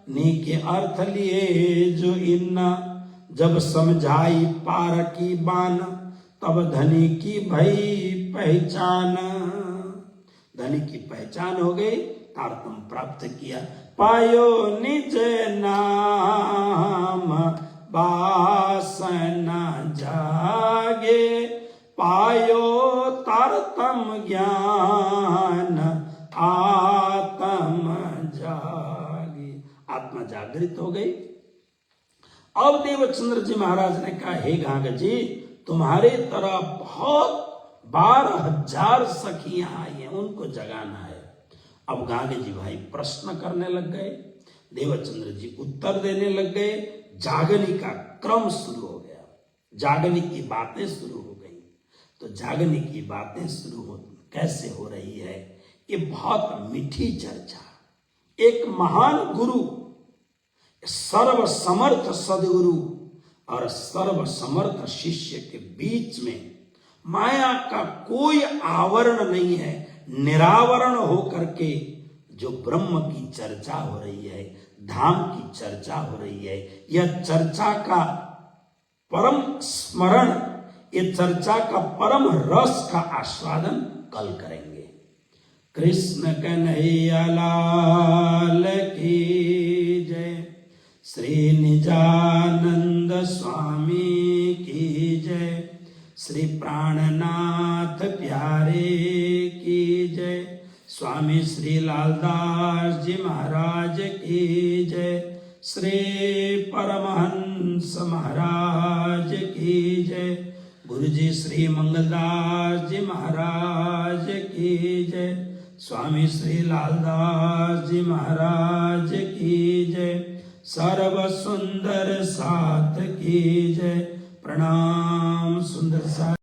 Speaker 1: नीके अर्थ लिए जो इन्ना, जब समझाई पार की बान, तब धनी की भई पहचान। धनी की पहचान हो गई, तारतम प्राप्त किया, पायो निज नाम वासना जागे, पायो तारतम ज्ञान आत्म जागे। आत्मा जागृत हो गई। अब देवचंद्र जी महाराज ने कहा हे गांगे जी, तुम्हारे तरह बहुत 12,000 सखियां आई हैं, उनको जगाना है। अब गांगे जी भाई प्रश्न करने लग गए, देवचंद्र जी उत्तर देने लग गए, जागने का क्रम शुरू हो गया, जागने की बातें शुरू हो गई। तो जागने की बातें शुरू कैसे हो रही है, ये बहुत मीठी चर्चा। एक महान गुरु, सर्वसमर्थ सदगुरु और सर्वसमर्थ शिष्य के बीच में माया का कोई आवरण नहीं है, निरावरण हो करके जो ब्रह्म की चर्चा हो रही है, धाम की चर्चा हो रही है, यह चर्चा का परम स्मरण, ये चर्चा का परम रस का आस्वादन कल करेंगे। कृष्ण कन्हैया लाल की जय, श्री निजानंद स्वामी की जय, श्री प्राणनाथ प्यारे की जय, स्वामी श्री लालदास जी महाराज की जय, श्री परमहंस महाराज की जय, गुरु जी श्री मंगलदास जी महाराज की जय, स्वामी श्री लालदास जी महाराज की जय, सर्व सुंदर साथ की जय। प्रणाम सुंदर साथ।